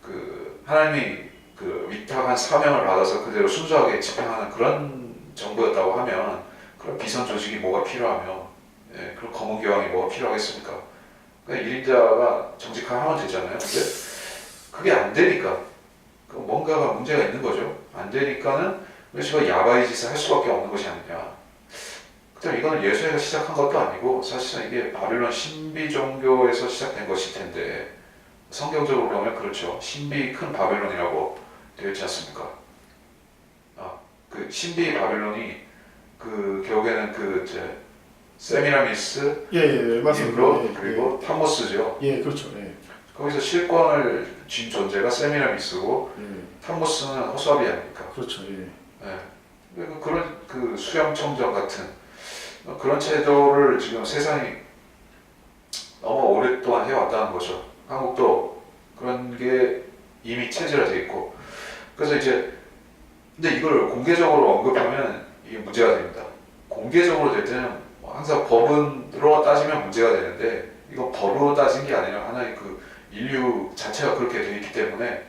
그 하나님이 그 위탁한 사명을 받아서 그대로 순수하게 집행하는 그런 정부였다고 하면 그런 비선 조직이 뭐가 필요하며 그런 검은 교황이 뭐가 필요하겠습니까? 그러니까 1인자가 정직하면 되잖아요. 근데 그게 안 되니까 뭔가가 문제가 있는 거죠. 안 되니까는 그래서 야바이 짓을 할 수밖에 없는 것이 아니냐. 그다음 이거는 예수회가 시작한 것도 아니고 사실은 이게 바빌론 신비 종교에서 시작된 것일 텐데 성경적으로 보면 그렇죠. 신비 큰 바빌론이라고 되어 있지 않습니까? 그 신비 바빌론이 그 결국에는 그 세미라미스, 맞습니다. 님롯 그리고 탐모스죠. 예, 그렇죠. 예. 거기서 실권을 쥔 존재가 세미라미스고 탐모스는 허수아비 아닙니까? 그렇죠. 예. 그런 그 수렴청정 같은 그런 제도를 지금 세상이 너무 오랫동안 해왔다는 거죠. 한국도 그런 게 이미 체질화되어 있고 그래서 이제 근데 이걸 공개적으로 언급하면 이게 문제가 됩니다. 공개적으로 될 때는 뭐 항상 법으로 따지면 문제가 되는데 이거 법으로 따진 게 아니라 하나의 그 인류 자체가 그렇게 돼 있기 때문에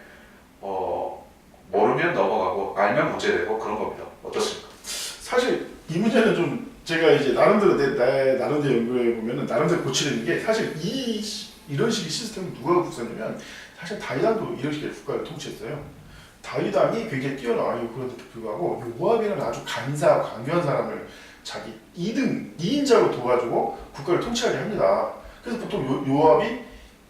모르면 넘어가고 알면 문제되고 그런 겁니다. 어떻습니까? 사실 이 문제는 좀 제가 이제 나름대로 내 나름대로 연구해 보면은 나름대로 고치는 게 사실 이런 식의 시스템을 누가 구성했냐면 사실 다이당도 이런 식의 국가를 통치했어요. 다이당이 굉장히 뛰어나요. 그런데도 불구하고 요압이라는 아주 간사하고 강교한 사람을 자기 2인자로 도와주고 국가를 통치하게 합니다. 그래서 보통 요압이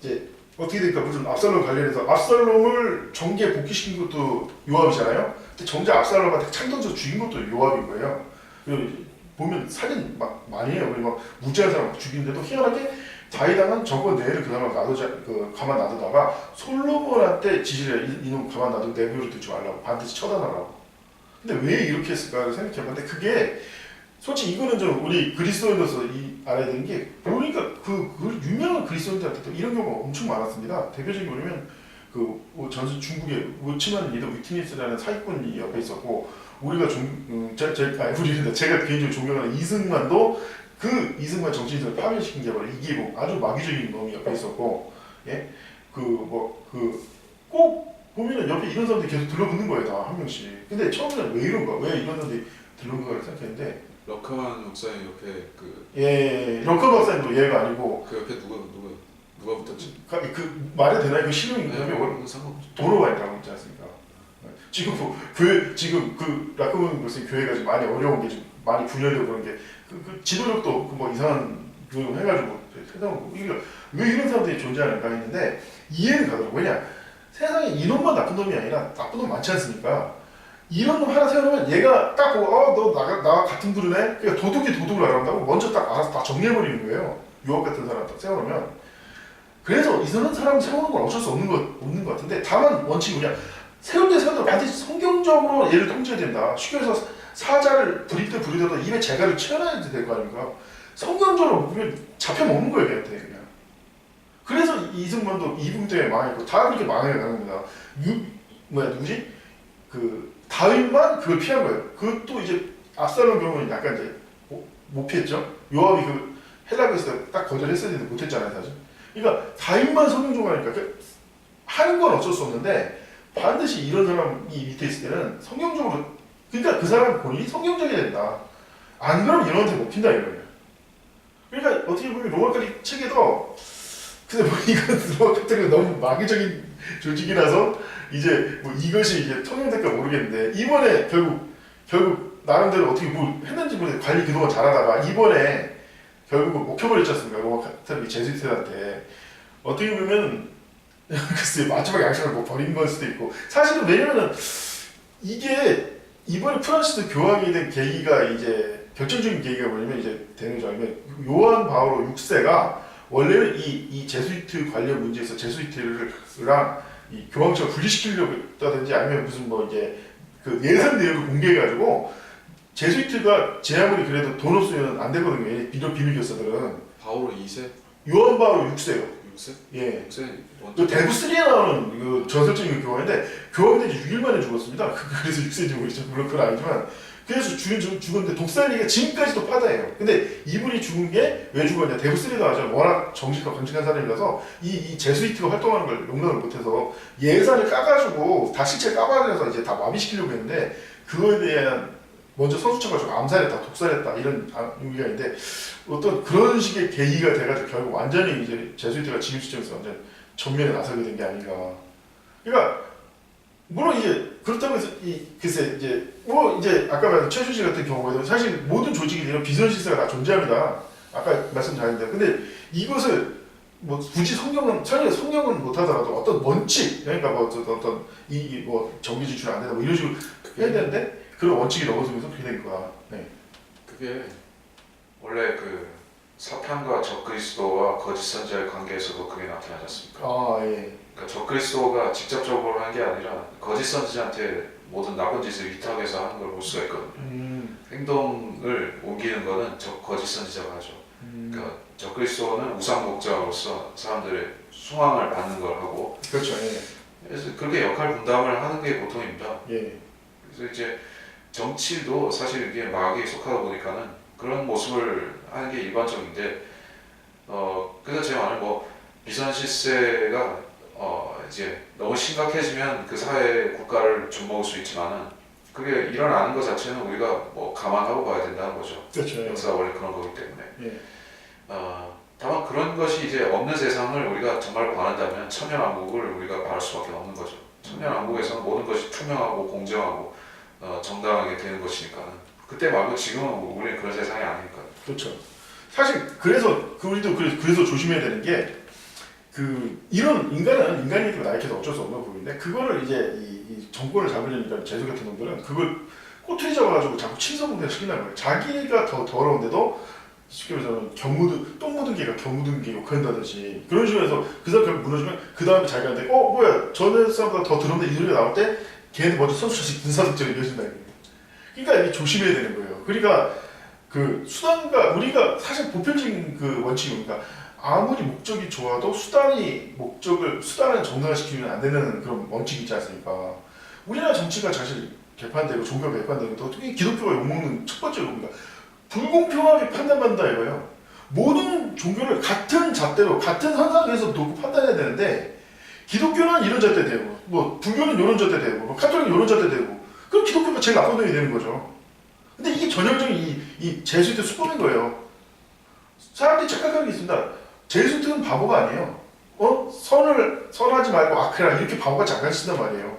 이제 어떻게 될까? 무슨 압살롬 관련해서 압살롬을 정계에 복귀시킨 것도 요압이잖아요. 근데 정작 압살롬한테 창 던져서 죽인 것도 요압인 거예요. 그리고 보면 살인 막 많이 해요. 그리고 막 무지한 사람 죽이는데도 희한하게 다이당은 정권 내를 그 사람을 가만 놔두다가 솔로몬한테 지시를 해. 이놈 가만 놔두고 내버려 두지 말라고 반드시 처단하라고. 근데 왜 이렇게 했을까를 생각해봤는데 그게 솔직히 이거는 좀 우리 그리스도인으로서 알아야 되는 게 보니까 그 유명한 그리스도인들한테도 이런 경우가 엄청 많았습니다. 대표적인 거냐면 전선 중국의 워치만 리더 위트니스라는 사기꾼이 옆에 있었고 우리가 제가 개인적으로 존경하는 이승만도 그 이승만 정치인을 파멸시킨 게 바로 이기복 아주 마귀적인 놈이 옆에 있었고 예? 꼭 보면은 옆에 이런 사람들이 계속 들러붙는 거예요 다 한 명씩. 근데 처음에는 왜 이런가 왜 이런 사람들이 들러붙는가를 생각했는데 럭커만 목사님 옆에 럭커 박사님도 얘가 아니고 그 옆에 누가 붙었지? 그 말이 되나요? 그 실용인 거면 도로가 있다고 있지 않습니까? 지금 지금 그 라크문 교수님 교회가 지금 많이 어려운 게 좀 많이 분열되고 그런 게 지도력도 뭐 이상한 그 해가지고 세상은 이게 왜 이런 사람들이 존재하는가 했는데 이해는 가더라고. 왜냐 세상에 이놈만 나쁜 놈이 아니라 나쁜 놈 많지 않습니까? 이런 놈 하나 세워놓으면 얘가 딱 보고 너 나와 같은 부류네? 그러니까 도둑을 알아본다고 먼저 딱 알아서 다 정리해버리는 거예요. 유업 같은 사람 딱 세워놓으면. 그래서 이상한 사람 세우는 건 어쩔 수 없는 것 같은데 다만 원칙이 뭐냐 세울 때 반드시 성경적으로 얘를 통제해야 된다. 쉽게 해서 사자를 부리더라도 입에 재갈을 채워놔야 될 거 아닙니까? 성경적으로 보면 잡혀먹는 거예요 걔한테 그냥. 그래서 이승만도 이분 때문에 망했고 다 그렇게 망해가는 겁니다. 누구지? 다윗만 그걸 피한 거예요. 그것도 이제 압살롬 경우는 약간 이제 못 피했죠. 요압이 헬라에서 딱 거절했어야 되는데 못했잖아요 사실. 그러니까 다윗만 성경적으로 하니까 하는 건 어쩔 수 없는데 반드시 이런 사람이 밑에 있을 때는 성경적으로 그러니까 그 사람 본인이 성경적이어야 된다. 안 그러면 이런한테 못 핀다 이거예요. 그러니까 어떻게 보면 로마까지 책에도 근데 뭐 이건 로마 같은 거 너무 마귀적인 조직이라서 이제 뭐 이것이 이제 통용될까 모르겠는데 이번에 결국 나름대로 어떻게 뭐 했는지 모르겠는데 관리 그동안 잘하다가 이번에 결국 먹혀버렸지 않습니까? 로마 카톨릭 제수이트한테 어떻게 보면 글쎄 마지막 양식을 뭐 버린 걸 수도 있고 사실은 왜냐면은 이게 이번에 프란시스 교황이 된 계기가 이제 결정적인 계기가 뭐냐면 이제 되는 점이면 요한 바오로 6세가 원래는 이 제수이트 관련 문제에서 제수이트랑 이 교황청을 분리시키려고 했다든지 아니면 무슨 뭐 이제 그 예산 내역을 공개해가지고 제수이트가 제 아무리 그래도 돈 없으면 안 되거든요. 이런 비밀 교사들은. 바오로 2세? 요한 바오로 6세요. 6세? 예. 6세? 그 대구 3에 나오는 그 전설적인 교황인데 교황이 이제 6일 만에 죽었습니다. 그래서 6세인지 모르겠죠. 물론 그건 아니지만 그래서 죽었는데 독살리가 지금까지도 파다예요. 근데 이분이 죽은 게 왜 죽었냐? 대구 3에 나와서 워낙 정직하고 강직한 사람이라서 이 제수이트가 활동하는 걸 용납을 못해서 예산을 까가지고 다 실체 까발려서 이제 다 마비시키려고 했는데 그거에 대한 먼저 선수쳐가지고 암살했다, 독살했다 이런 의미가 있는데 어떤 그런 식의 계기가 돼가지고 결국 완전히 이제 제수이트가 지금 시점에서 완전 전면에 나서게 된 게 아닌가. 그러니까 물론 이제 그렇다고 해서 글쎄 이제 아까 말한 최순실 같은 경우에도 사실 모든 조직이 이런 비선실세가 다 존재합니다. 아까 말씀 잘했는데 근데 이것을 뭐 굳이 성경은 못하더라도 어떤 원칙 그러니까 뭐 어떤 뭐 정기 지출 안 된다 뭐 이런 식으로 해야 되는데 그런 원칙이 넘어서면서 그렇게 된 거야. 네. 그게 원래 그 사탄과 적그리스도와 거짓 선지자의 관계에서도 그게 나타나지 않습니까? 아 예. 그러니까 적그리스도가 직접적으로 한 게 아니라 거짓 선지자한테 모든 나쁜 짓을 위탁해서 하는 걸 볼 수가 있거든요. 행동을 옮기는 거는 거짓 선지자가 하죠. 그러니까 적그리스도는 우상 목자로서 사람들의 숭앙을 받는 걸 하고 그렇죠. 예. 그래서 그렇게 역할 분담을 하는 게 보통입니다. 예. 그래서 이제 정치도 사실 이게 마귀에 속하다 보니까는 그런 모습을 하는 게 일반적인데, 그래서 제 말은 뭐 비선 실세가 이제 너무 심각해지면 그 사회 국가를 좀먹을 수 있지만은 그게 일어나는 것 자체는 우리가 뭐 감안하고 봐야 된다는 거죠. 그렇죠. 예. 역사가 원래 그런 거기 때문에. 예. 다만 그런 것이 이제 없는 세상을 우리가 정말 바란다면 천년왕국을 우리가 바랄 수밖에 없는 거죠. 천년왕국에서는 모든 것이 투명하고 공정하고 정당하게 되는 것이니까는. 그때 말고 지금은 우리는 그런 세상이 아니니까. 그렇죠. 사실 그래서 우리도 그래서 조심해야 되는 게 이런 인간은 인간이니까 나이켜서 어쩔 수 없는 부분인데 그거를 이제 이 정권을 잡으려니까 재수 같은 놈들은 그걸 꼬투리 잡아가지고 자꾸 친서분대 시킨다는 거예요. 자기가 더 더러운데도 쉽게 말해서 똥 묻은 개가 겨 묻은 개 욕한다듯이 그런 식으로 해서 그 사람 결국 무너지면 그 다음에 자기한테 뭐야 저는 사람보다 더 더러운데 이 소리가 나올 때 걔는 먼저 선수식 군사득적이 이어진다는 거예요. 그러니까 이게 조심해야 되는 거예요. 그러니까 그 수단과 우리가 사실 보편적인 그 원칙이 뭡니까? 아무리 목적이 좋아도 수단은 정당화시키면 안 되는 그런 원칙이 있지 않습니까? 우리나라 정치가 사실 개판되고 종교가 개판되고 또 특히 기독교가 욕먹는 첫 번째 겁니다. 불공평하게 판단받는다 이거예요. 모든 종교를 같은 잣대로 같은 선상에서 놓고 판단해야 되는데 기독교는 이런 잣대 되고 뭐 불교는 이런 잣대 되고 뭐 카톨릭은 이런 잣대 되고 그럼 기독교가 제일 나쁜 놈이 되는 거죠. 근데 이게 전형적인 이 제수이트 수법인 거예요. 사람들이 착각하는 게 있습니다. 제수이트는 바보가 아니에요. 선하지 말고 악해라 이렇게 바보같이 안 가르친단 말이에요.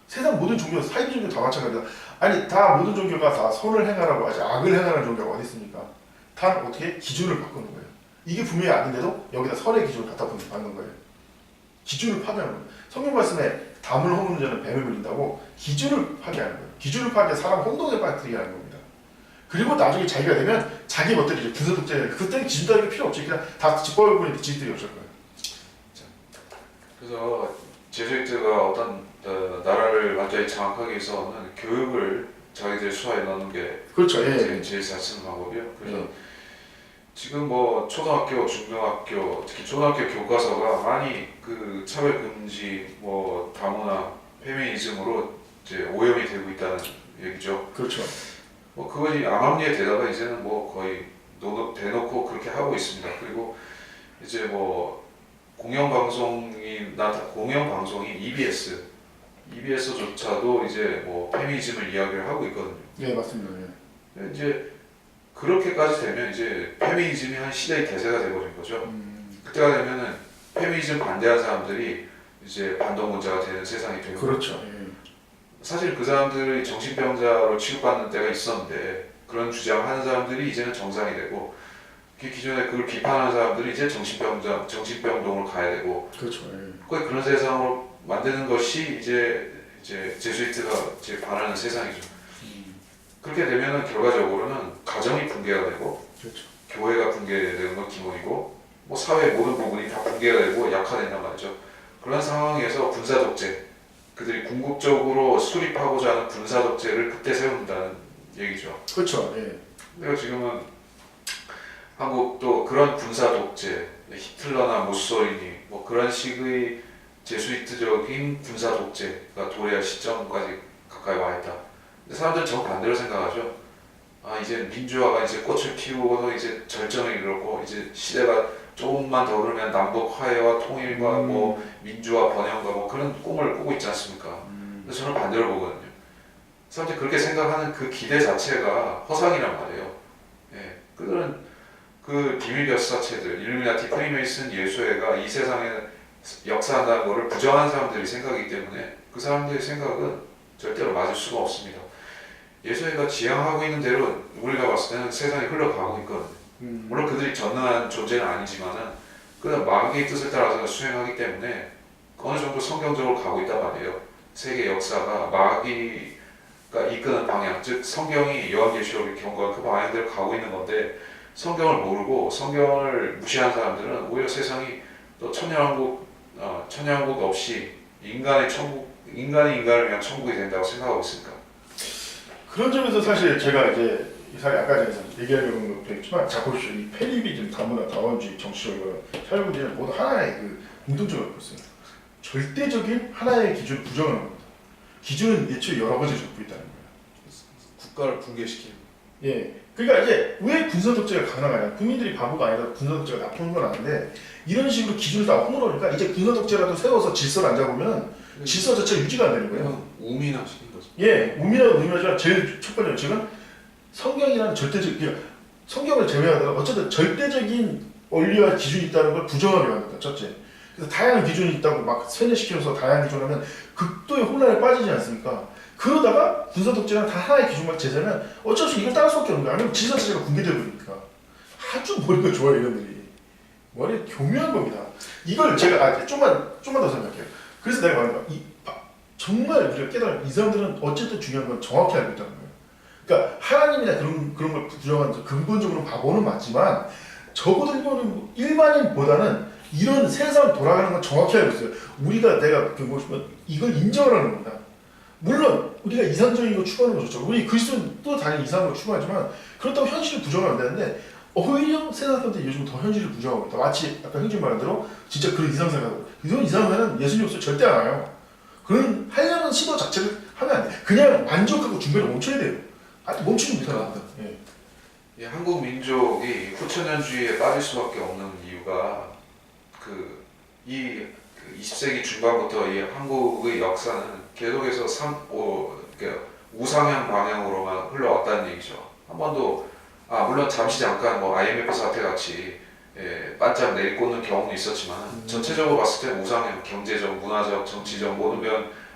세상 모든 종교, 사이비 종교 다 마찬가지다. 아니 다 모든 종교가 다 선을 행하라고 하지 악을 행하라는 종교가 어디 있습니까? 다 어떻게 기준을 바꾸는 거예요. 이게 분명히 아닌데도 여기다 선의 기준을 갖다 받는 거예요. 기준을 파괴하는 거예요. 성경 말씀에 담을 허무는 자는 뱀을 물린다고 기준을 파괴하는 거예요. 기준을 파괴해 사람 혼동에 빠뜨리게 하는 겁니다. 그리고 나중에 자기가 되면 자기 멋대로 이제 군사독재 그때는 기준 따위가 필요 없지. 그냥 다 짓밟아버리니까 지들이 어쩔 거예요. 그래서 제주이트가 어떤 나라를 완전히 장악하기 위해서는 교육을 자기들 수하에 넣는 게 그렇죠. 예. 제일 잘 쓰는 방법이요. 그래서 지금 뭐 초등학교, 중등학교, 특히 초등학교 교과서가 많이 그 차별 금지, 뭐 다문화, 페미니즘으로 이제 오염이 되고 있다는 얘기죠. 그렇죠. 뭐 그것이 암암리에 되다가 이제는 뭐 거의 대놓고 그렇게 하고 있습니다. 그리고 이제 뭐 공영방송이 EBS조차도 이제 뭐 페미니즘을 이야기를 하고 있거든요. 예, 맞습니다. 예. 이제 그렇게까지 되면 이제 페미니즘이 한 시대의 대세가 돼버린 거죠. 그때가 되면은 페미니즘 반대하는 사람들이 이제 반동문자가 되는 세상이 되고. 그렇죠. 예. 사실 그 사람들이 정신병자로 취급받는 때가 있었는데 그런 주장하는 사람들이 이제는 정상이 되고 그 기존에 그걸 비판하는 사람들이 이제 정신병동으로 가야 되고. 그렇죠. 예. 거의 그런 세상으로 만드는 것이 이제 제수이트가 이제 바라는 세상이죠. 그렇게 되면은 결과적으로는 가정이 붕괴가 되고, 그렇죠. 교회가 붕괴되는 건 기본이고, 뭐 사회 모든 부분이 다 붕괴가 되고 약화된단 말이죠. 그런 상황에서 군사 독재, 그들이 궁극적으로 수립하고자 하는 군사 독재를 그때 세운다는 얘기죠. 그렇죠. 예. 근데 지금은 한국도 그런 군사 독재, 히틀러나 무솔리니 뭐 그런 식의 제수이트적인 군사 독재가 도래할 시점까지 가까이 와 있다. 근데 사람들은 정반대로 생각하죠. 이제 민주화가 이제 꽃을 피우고 이제 절정에 이르고 이제 시대가 조금만 더 흐르면 남북 화해와 통일과 뭐 민주화 번영과 뭐 그런 꿈을 꾸고 있지 않습니까? 근데 저는 반대로 보거든요. 사람들이 그렇게 생각하는 그 기대 자체가 허상이란 말이에요. 예, 그들은 그 비밀 역사체들, 일루미나티, 프리메이슨, 예수회가 이 세상에 역사한다는 것을 부정하는 사람들이 생각이기 때문에 그 사람들의 생각은 절대로 맞을 수가 없습니다. 예수회가 지향하고 있는 대로 우리가 봤을 때는 세상이 흘러가고 있거든요. 물론 그들이 전능한 존재는 아니지만은 그 마귀의 뜻을 따라서 수행하기 때문에 어느 정도 성경적으로 가고 있단 말이에요. 세계 역사가 마귀가 이끄는 방향, 즉 성경이 요한계시록의 경고한 그 방향대로 가고 있는 건데 성경을 모르고 성경을 무시한 사람들은 오히려 세상이 또 천년왕국 없이 인간이 인간을 위한 천국이 된다고 생각하고 있습니다. 그런 점에서 사실 제가 이제 아까 전에 얘기하려는 것도 있지만 자 보십시오. 이 페미니즘, 다문화, 다원주의, 정치적인 사회문제는 모두 하나의 그 공통점을 갖고 있어요. 절대적인 하나의 기준을 부정하는 겁니다. 기준은 애초에 여러 가지 적고 있다는 거예요. 국가를 붕괴시키는. 예. 그러니까 이제 왜 군사 독재가 가능하냐? 국민들이 바보가 아니라 군사 독재가 나쁜 건 아닌데 이런 식으로 기준을 다 허물으니까 이제 군사 독재라도 세워서 질서를 안 잡으면 질서 자체가 유지가 안 되는 거예요. 우민화시킨 거죠. 예, 우민화도 우민화지만 제일 첫 번째 지금 성경이라는 절대적, 그러니까 성경을 제외하더라도 어쨌든 절대적인 원리와 기준이 있다는 걸 부정하게 만든다. 첫째. 그래서 다양한 기준이 있다고 막 세뇌시켜서 다양한 기준하면 극도의 혼란에 빠지지 않습니까? 그러다가 군사 독재는 다 하나의 기준만 제시하면 어쩔 수 없이 이걸 따를 수밖에 없는 거야. 아니면 질서 자체가 붕괴되어 버리니까. 아주 머리가 좋아요, 이런들이. 머리 교묘한 겁니다. 이걸 제가 좀만 더 설명할게요. 그래서 내가 말한 거야. 정말 우리가 깨달은 이 사람들은 어쨌든 중요한 건 정확히 알고 있다는 거예요. 그러니까 하나님이나 그런 걸 부정하는 근본적으로 바보는 맞지만 적어도 일반인보다는 이런 세상 돌아가는 건 정확히 알고 있어요. 내가 보고 싶으면 이걸 인정을 하는 겁니다. 물론 우리가 이상적인 거 추구하는 거 좋죠. 우리 그리스도는 또 당연히 이상한 걸 추구하지만 그렇다고 현실을 부정하면 안 되는데 오히려 세상 사람들이 요즘 더 현실을 부정하고 있다. 마치 아까 형님 말한 대로 진짜 그런 이상생활 이런 이상생활은 예수님 없이 절대 안 와요. 그런 하려는 시도 자체를 하면 안 돼. 그냥 만족하고 준비를 멈춰야 돼요. 멈추지 못합니다. 예. 이 한국 민족이 후천년주의에 빠질 수밖에 없는 이유가 이 20세기 중반부터 이 한국의 역사는 계속해서 우상향 방향으로만 흘러왔다는 얘기죠. 한 번도 물론 잠시 잠깐 IMF 사태 같이 반짝 내리꽂는 경우는 있었지만 전체적으로 봤을 때 우상향, 경제적, 문화적, 정치적 모든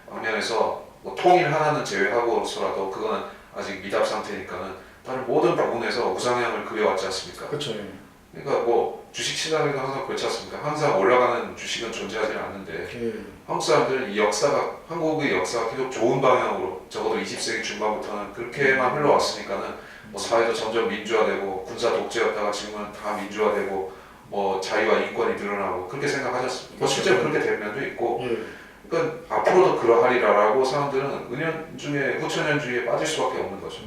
방면에서 통일 하나는 제외하고서라도 그거는 아직 미답 상태니까는 다른 모든 부분에서 우상향을 그려왔지 않습니까? 그렇죠. 그러니까 주식 시장에도 항상 그렇지 않습니까? 항상 올라가는 주식은 존재하지 않는데 예. 한국 사람들은 한국의 역사가 계속 좋은 방향으로 적어도 20세기 중반부터는 그렇게만 흘러왔으니까는 사회도 점점 민주화되고 군사 독재였다가 지금은 다 민주화되고 자유와 인권이 늘어나고 그렇게 생각하셨습니다. 실제로 그렇게 된 면도 있고 예. 그러니까 앞으로도 그러하리라라고 사람들은 은연중에 후천년주의에 빠질 수밖에 없는 거죠.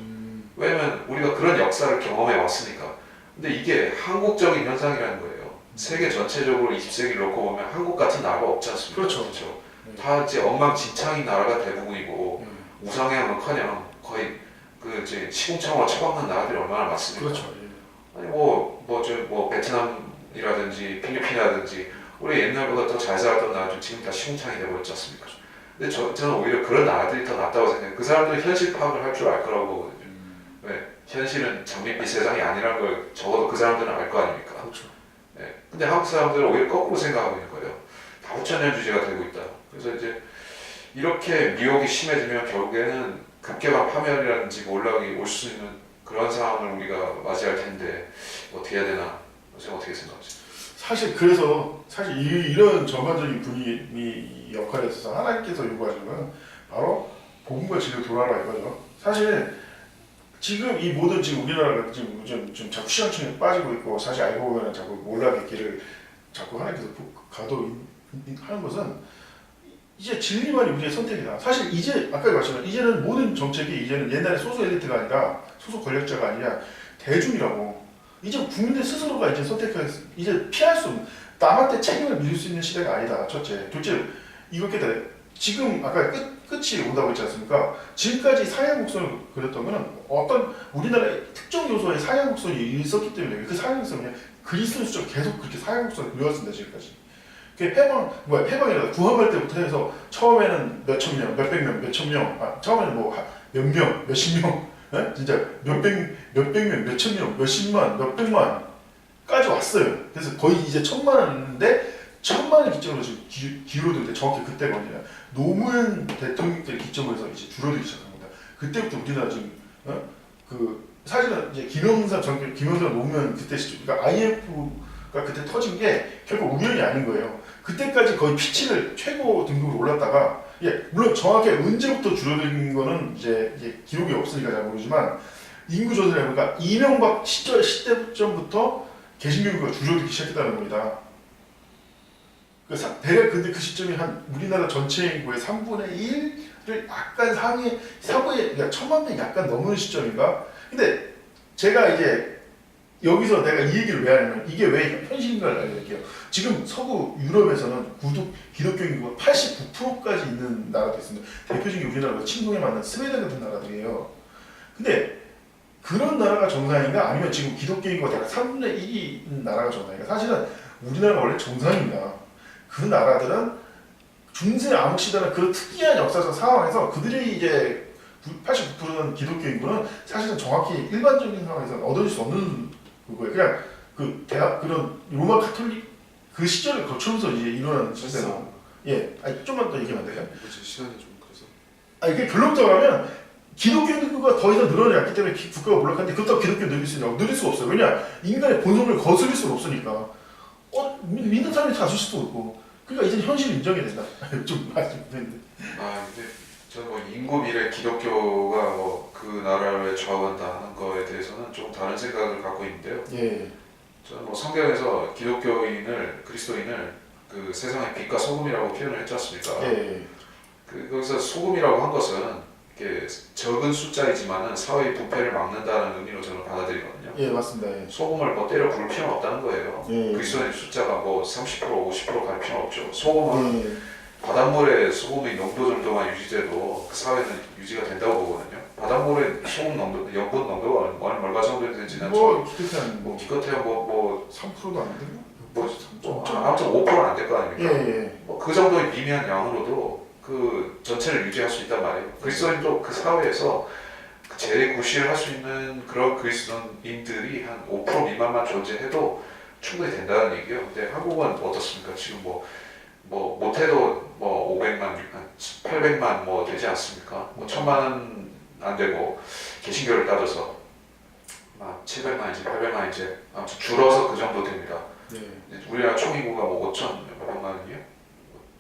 왜냐면 우리가 그런 역사를 경험해 왔으니까. 근데 이게 한국적인 현상이라는 거예요. 세계 전체적으로 20세기를 놓고 보면 한국 같은 나라가 없지 않습니까? 그렇죠. 다 이제 엉망진창인 나라가 대부분이고 우상향은커녕 거의 이제 시궁창으로 처박는 나라들이 얼마나 많습니까? 그렇죠. 예. 아니 베트남이라든지 필리핀이라든지 우리 옛날보다 더 잘 살았던 나라들 지금 다 시궁창이 되어버렸지 않습니까? 근데 저는 오히려 그런 나라들이 더 낫다고 생각해요. 그 사람들은 현실 파악을 할 줄 알 거라고 보거든요. 왜? 현실은 장밋빛 세상이 아니라는 걸 적어도 그 사람들은 알 거 아닙니까? 그렇죠. 근데 한국 사람들은 오히려 거꾸로 생각하고 있는 거예요. 다 후천년주의가 되고 있다. 그래서 이제 이렇게 미혹이 심해지면 결국에는 급격한 파멸이라든지 몰락이 올 수 있는 그런 상황을 우리가 맞이할 텐데 어떻게 해야 되나? 선생님 어떻게 생각하세요? 사실 이런 전반적인 분위기 역할에 있어서 하나님께서 요구하시는 건 바로 복음과 진리로 돌아라 이거죠. 사실 지금 이 모든 우리나라가 지금 자꾸 시장층에 빠지고 있고 사실 알고 보면 자꾸 몰락의 길을 자꾸 하나님께서 하는 것은 이제 진리만이 우리의 선택이다. 사실 이제 아까 말씀드린 이제는 모든 정책이 이제는 옛날에 소수 엘리트가 아니라 소수 권력자가 아니라 대중이라고. 이제 국민들 스스로가 이제 이제 피할 수 없는 남한테 책임을 미룰 수 있는 시대가 아니다. 첫째, 둘째 이렇게 돼. 지금 아까 끝이 온다고 했지 않습니까? 지금까지 사회곡선을 그렸던 거는 어떤 우리나라의 특정 요소의 사회곡선이 있었기 때문에 그 사회곡선이 그리스도 수적 계속 그렇게 사회곡선을 그려왔습니다. 지금까지. 해방이라 구원할 때부터 해서 처음에는 몇천 명, 몇백 명, 몇천 명, 처음에는 몇 명, 몇십 명, 진짜 몇백 명, 몇천 명, 몇십만, 몇백만까지 왔어요. 그래서 거의 이제 천만인데 천만을 기점으로 지금 기울어들 때 정확히 그때가 언제냐? 노무현 대통령 기점으로 해서 이제 줄어들기 시작합니다. 그때부터 우리나라 지금 사실은 이제 김영삼 노무현 그때 시점, 그러니까 IMF가 그때 터진 게 결국 우연이 아닌 거예요. 그때까지 거의 피치를 최고 등급으로 올랐다가 물론 정확히 언제부터 줄어든 거는 이제 기록이 없으니까 잘 모르지만 인구 조사를 해보니까 이명박 시대부터 개신교가 줄어들기 시작했다는 겁니다. 대략 근데 그 시점이 한 우리나라 전체 인구의 3분의 1을 약간 사고에 그러니까 1,000만 명이 약간 넘는 시점인가? 근데 제가 이제 여기서 내가 이 얘기를 왜 하냐면 이게 왜 현실인가를 알려드릴게요. 지금 서구 유럽에서는 기독교 인구가 89%까지 있는 나라도 있습니다. 대표적인 우리나라가 침공에 맞는 스웨덴 같은 나라들이에요. 근데 그런 나라가 정상인가 아니면 지금 기독교 인구가 대략 3분의 1이 있는 나라가 정상인가? 사실은 우리나라가 원래 정상입니다. 그 나라들은 중세 암흑시대는 그 특이한 역사적 상황에서 그들이 이제 89%는 기독교 인구는 사실은 정확히 일반적인 상황에서 얻을 수 없는 그거예요. 그냥 그 대학 그런 로마 카톨릭 그 시절을 거쳐서 이제 일어나는 시대로. 예, 아니 좀만 더 얘기하면 돼요. 뭐지 시간이 좀 그래서. 아 이게 결론적으로 하면 기독교 인구가 더 이상 늘어나지 않기 때문에 국가가 몰락하는데 그렇다고 기독교 늘릴 수 있냐고 늘릴 수가 없어요. 왜냐 인간의 본성을 거스릴 수가 없으니까. 믿는 사람이 다 줄 수도 없고. 그러니까 이제 현실을 인정해야 된다. 좀 말씀드렸는데. 아 근데 저는 뭐 인구 비례 기독교가 뭐 그 나라를 좌우한다 하는 거에 대해서는 좀 다른 생각을 갖고 있는데요. 예. 저는 뭐 성경에서 기독교인을 그리스도인을 그 세상의 빛과 소금이라고 표현을 했지 않습니까? 예. 그 거기서 소금이라고 한 것은 이렇게 적은 숫자이지만은 사회의 부패를 막는다는 의미로 저는 받아들이거든요. 예, 맞습니다. 예. 소금을 뭐 때려 부을 필요는 없다는 거예요. 예. 그리스도인 숫자가 뭐 30%, 50%갈 필요는 없죠. 소금은 예. 바닷물에 소금의 농도 정도만 유지돼도 그 사회는 유지가 된다고 보거든요. 바닷물에 소금 농도, 염분 농도가 얼마 정도 되는지는 뭐 기껏해야 뭐 기껏해야 뭐 3%도 안 되나? 아무튼 5%는 안 될 거 아닙니까? 예. 뭐 그 정도의 미미한 양으로도 그 전체를 유지할 수 있단 말이에요. 그리스도인도 그 사회에서 재구시를 할 수 있는 그런 그리스도인들이 한 5% 미만만 존재해도 충분히 된다는 얘기예요. 근데 한국은 어떻습니까? 지금 뭐 못해도 뭐 500만, 한 800만 뭐 되지 않습니까? 뭐 1000만은 안 되고 개신교를 따져서 막 700만인지 800만인지 아무튼 줄어서 그 정도 됩니다. 예. 우리나라 총 인구가 뭐 5천 몇백만 원이에요?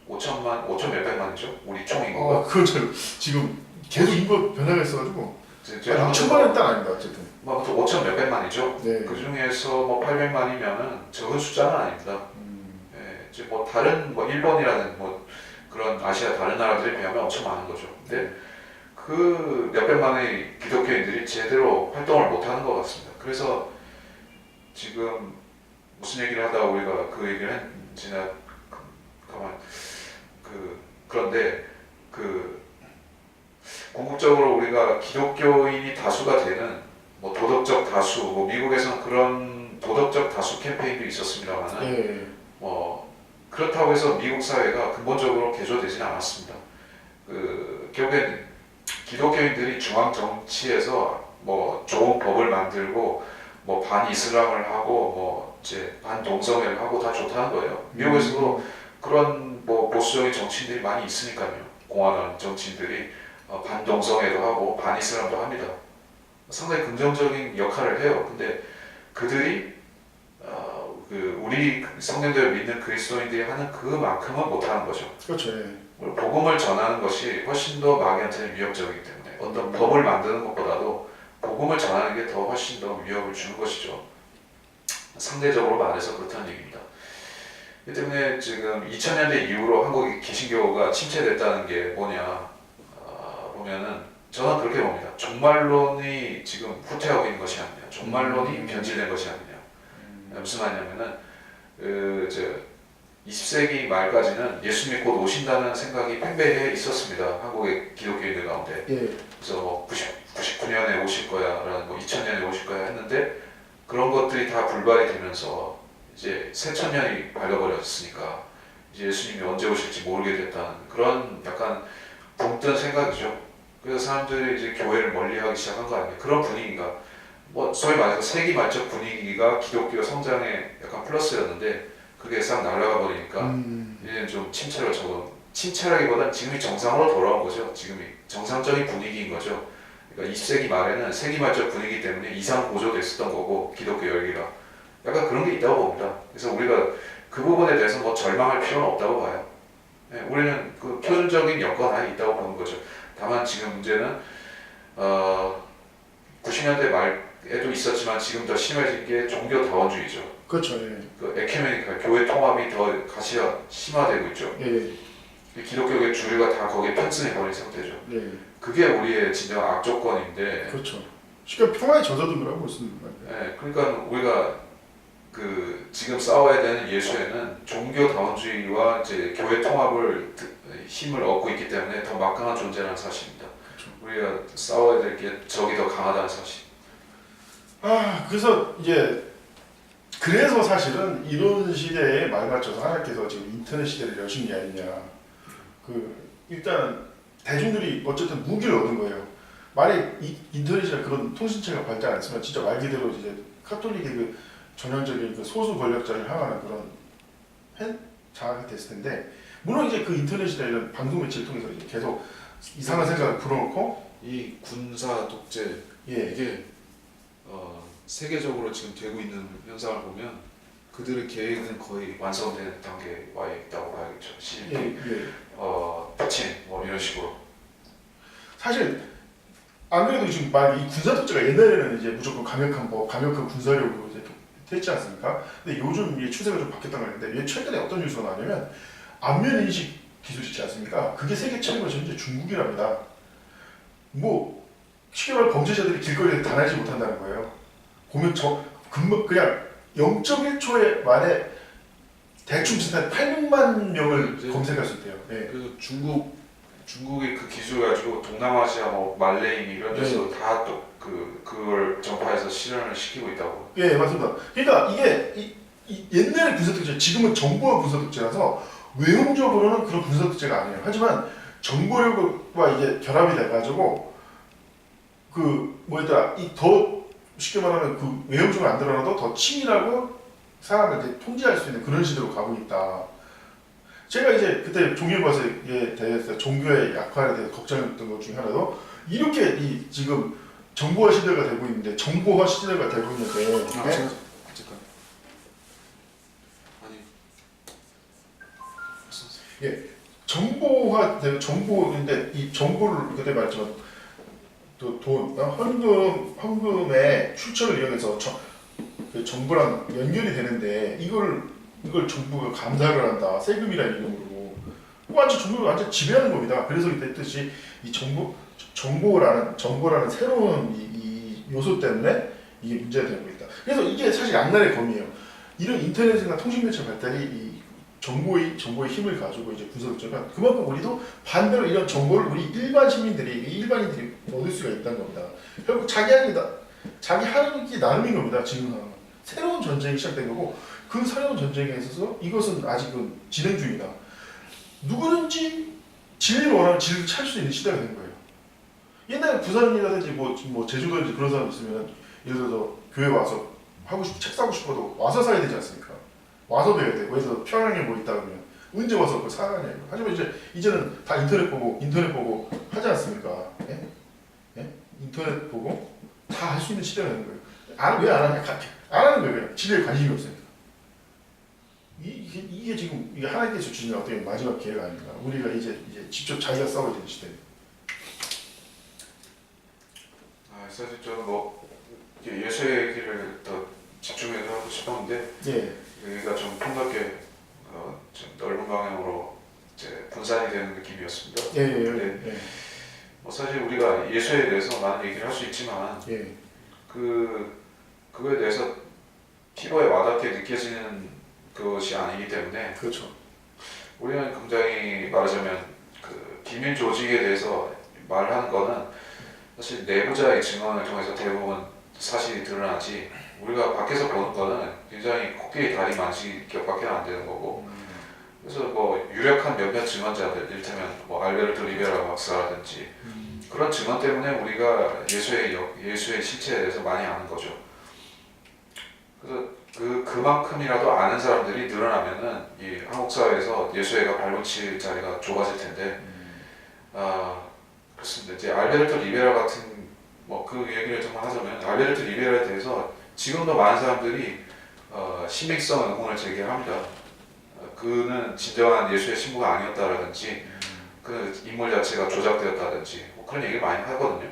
5천 몇백만이죠? 우리 총 인구가. 그건 지금 계속 인구 변화가 있어가지고 제가 6천만은 딱 아닙니다. 어쨌든. 뭐 아무튼 5천 몇백만이죠. 네. 그 중에서 뭐 800만이면은 적은 숫자는 아닙니다. 예, 이제 뭐 다른 뭐 일본이라는 뭐 그런 아시아 다른 나라들에 비하면 엄청 많은 거죠. 근데 그 몇백만의 기독교인들이 제대로 활동을 못하는 것 같습니다. 그래서 지금 무슨 얘기를 하다가 우리가 그 얘기를 했지나 그런데 궁극적으로 우리가 기독교인이 다수가 되는 뭐 도덕적 다수, 뭐 미국에서는 그런 도덕적 다수 캠페인도 있었습니다만은 예. 뭐 그렇다고 해서 미국 사회가 근본적으로 개조되지는 않았습니다. 결국엔 기독교인들이 중앙 정치에서 뭐 좋은 법을 만들고 뭐 반이슬람을 하고 뭐 이제 반동성애를 하고 다 좋다는 거예요. 미국에서도 그런 뭐 보수적인 정치인들이 많이 있으니까요. 공화당 정치인들이 반동성애도 하고 반이슬람도 합니다. 상당히 긍정적인 역할을 해요. 근데 그들이 우리 성경대로 믿는 그리스도인들이 하는 그만큼은 못하는 거죠. 그렇죠. 예. 복음을 전하는 것이 훨씬 더 마귀한테는 위협적이기 때문에 어떤 법을 만드는 것보다도 복음을 전하는 게 더 훨씬 더 위협을 주는 것이죠. 상대적으로 말해서 그렇다는 얘기입니다. 이 때문에 지금 2000년대 이후로 한국의 개신교가 침체됐다는 게 뭐냐 보면은 저는 그렇게 봅니다. 종말론이 지금 후퇴하고 있는 것이 아니냐, 종말론이 변질된 것이 아니냐. 무슨 말이냐면은 20세기 말까지는 예수님이 곧 오신다는 생각이 팽배해 있었습니다. 한국의 기독교인들 가운데. 예. 그래서 뭐 99년에 오실 거야라는 뭐 2000년에 오실 거야 했는데 그런 것들이 다 불발이 되면서 이제 새천년이 밝아버렸으니까 이제 예수님이 언제 오실지 모르게 됐다는 그런 약간 붕뜬 생각이죠. 그래서 사람들이 이제 교회를 멀리하기 시작한 거 아니에요. 그런 분위기가 뭐 소위 말해서 세기 말적 분위기가 기독교 성장에 약간 플러스였는데 그게 싹 날아가 버리니까 이제는 좀 침체라기보다는 지금이 정상으로 돌아온 거죠. 지금이 정상적인 분위기인 거죠. 그러니까 20세기 말에는 세기 말적 분위기 때문에 이상 고조됐었던 거고 기독교 열기가 약간 그런 게 있다고 봅니다. 그래서 우리가 그 부분에 대해서 뭐 절망할 필요는 없다고 봐요. 네, 우리는 그 표준적인 여건 안에 있다고 보는 거죠. 다만 지금 문제는 90년대 말에도 있었지만 지금 더 심해진 게 종교 다원주의죠. 그렇죠. 예. 그 에큐메니컬 교회 통합이 더 가시가 심화되고 있죠. 예. 기독교의 주류가 다 거기에 편승해 버린 상태죠. 예. 그게 우리의 진정 악조건인데 그렇죠. 쉽게 평화에 젖어든 거라고 볼 수 있는 거예요. 네, 그러니까 우리가 그 지금 싸워야 되는 예수에는 종교다원주의와 이제 교회 통합을 힘을 얻고 있기 때문에 더 막강한 존재라는 사실입니다. 그렇죠. 우리가 싸워야 될 게 적이 더 강하다는 사실. 그래서 이제 그래서 사실은 이런 시대에 말 맞춰서 하나님께서 지금 인터넷 시대를 여신 게 아니냐. 일단 대중들이 어쨌든 무기를 얻은 거예요. 만약 인터넷이나 그런 통신체가 발달 안 했으면 진짜 말 그대로 이제 카톨릭의 그 전형적인 그 소수 권력자를 향하는 그런 장악이 됐을 텐데, 물론 이제 그 인터넷이나 이런 방송 매체를 통해서 이제 계속 이상한 생각을 불어넣고 이 군사 독재 이게 세계적으로 지금 되고 있는 현상을 보면 그들의 계획은 거의 완성되는 단계에 와 있다고 봐야겠죠. 시진핑, 예. 푸틴 뭐 이런 식으로. 사실 안 그래도 지금 막 이 군사 독재가 옛날에는 이제 무조건 강력한 법, 강력한 군사력으로 이제 됐지 않습니까? 근데 요즘 이 추세가 좀 바뀌었다고 하는데, 얘 최근에 어떤 뉴스가 나왔냐면 안면 인식 기술 있지 않습니까? 그게 세계 최고가 현재 중국이랍니다. 뭐 쉽게 말해 범죄자들이 길거리에 다니지 못한다는 거예요. 보면 그냥 0.1초에 만에 대충 진짜 800만 명을 검색할 수 있대요. 예. 그래서 중국이 그 기술 가지고 동남아시아 뭐 말레이 이런 데서 다 또 그걸 전파해서 실현을 시키고 있다고. 예, 맞습니다. 그러니까 이게 이 옛날의 군사 독재, 지금은 정보화 군사 독재라서 외형적으로는 그런 군사 독재가 아니에요. 하지만 정보력과 이게 결합이 돼가지고 더 쉽게 말하면 그 외형적으로 안 드러나도 더 치밀하고 사람을 이제 통제할 수 있는 그런 시대로 가고 있다. 제가 이제 그때 종교과서에 대해서 종교의 약화에 대해서 걱정했던 것 중에 하나도 이렇게 지금 정보화 시대가 되고 있는데, 정보화 시대가 되고 있는데 잠깐 아니 정보인데 이 정보를 그때 말했지만 또 헌금의 출처를 이용해서 그 정부랑 연결이 되는데 이걸 정부가 감사를 한다, 세금이라는 이름으로 정부를 완전 지배하는 겁니다. 그래서 이때 했듯이 이 정보라는 새로운 이 요소 때문에 이게 문제가 되고 있다. 그래서 이게 사실 양날의 검이에요. 이런 인터넷이나 통신매체 발달이 이 정보의 힘을 가지고 이제 분석적으로 그만큼 우리도 반대로 이런 정보를 우리 일반인들이 얻을 수가 있다는 겁니다. 결국 자기 하는 게 나름인 겁니다. 지금 새로운 전쟁이 시작된 거고, 그 새로운 전쟁에 있어서 이것은 아직은 진행 중이다. 누구든지 진리를 원하면 진리를 찾을 수 있는 시대가 된 거예요. 옛날에 부산이라든지 뭐 제주도든지 그런 사람 있으면 예를 들어서 교회 와서 책 사고 싶어도 와서 사야 되지 않습니까? 와서 배워야 되고, 그래서 평양에 뭐 있다 그러면 언제 와서 그걸 사가냐. 하지만 이제는 다 인터넷 보고 하지 않습니까? 예? 인터넷 보고 다 할 수 있는 시대가 되는 거예요. 왜 안 하냐? 안 하는 거예요. 그냥 진리에 관심이 없으니까. 이게 지금 하나님께서 주시는 어떻게 마지막 기회가 아닌가. 우리가 이제 직접 자기가 싸워야 되는 시대. 사실 저는 뭐 예수의 얘기를 더 집중해서 하고 싶었는데, 여기가 좀 폭넓게 좀 넓은 방향으로 이제 분산이 되는 느낌이었습니다. 뭐 사실 우리가 예수에 대해서 많은 얘기를 할 수 있지만 그거에 대해서 피부에 와닿게 느껴지는 것이 아니기 때문에, 그렇죠. 우리는 굉장히 말하자면 그 비밀 조직에 대해서 말하는 거는 사실 내부자의 증언을 통해서 대부분 사실이 드러나지, 우리가 밖에서 보는 거는 굉장히 코끼리 다리 만지기 격밖에 안 되는 거고. 그래서 뭐 유력한 몇몇 증언자들, 이를테면 뭐 알베르트 리베라 박사라든지 그런 증언 때문에 우리가 예수의 실체에 대해서 많이 아는 거죠. 그래서 그만큼이라도 아는 사람들이 늘어나면은 이 한국 사회에서 예수회가 발붙일 자리가 좁아질 텐데, 그렇습니다. 이제 알베르트 리베라 같은 뭐 그 얘기를 좀 하자면, 알베르트 리베라에 대해서 지금도 많은 사람들이 신빙성 의문을 제기합니다. 그는 진정한 예수의 신부가 아니었다라든지, 그 인물 자체가 조작되었다든지 뭐 그런 얘기를 많이 하거든요.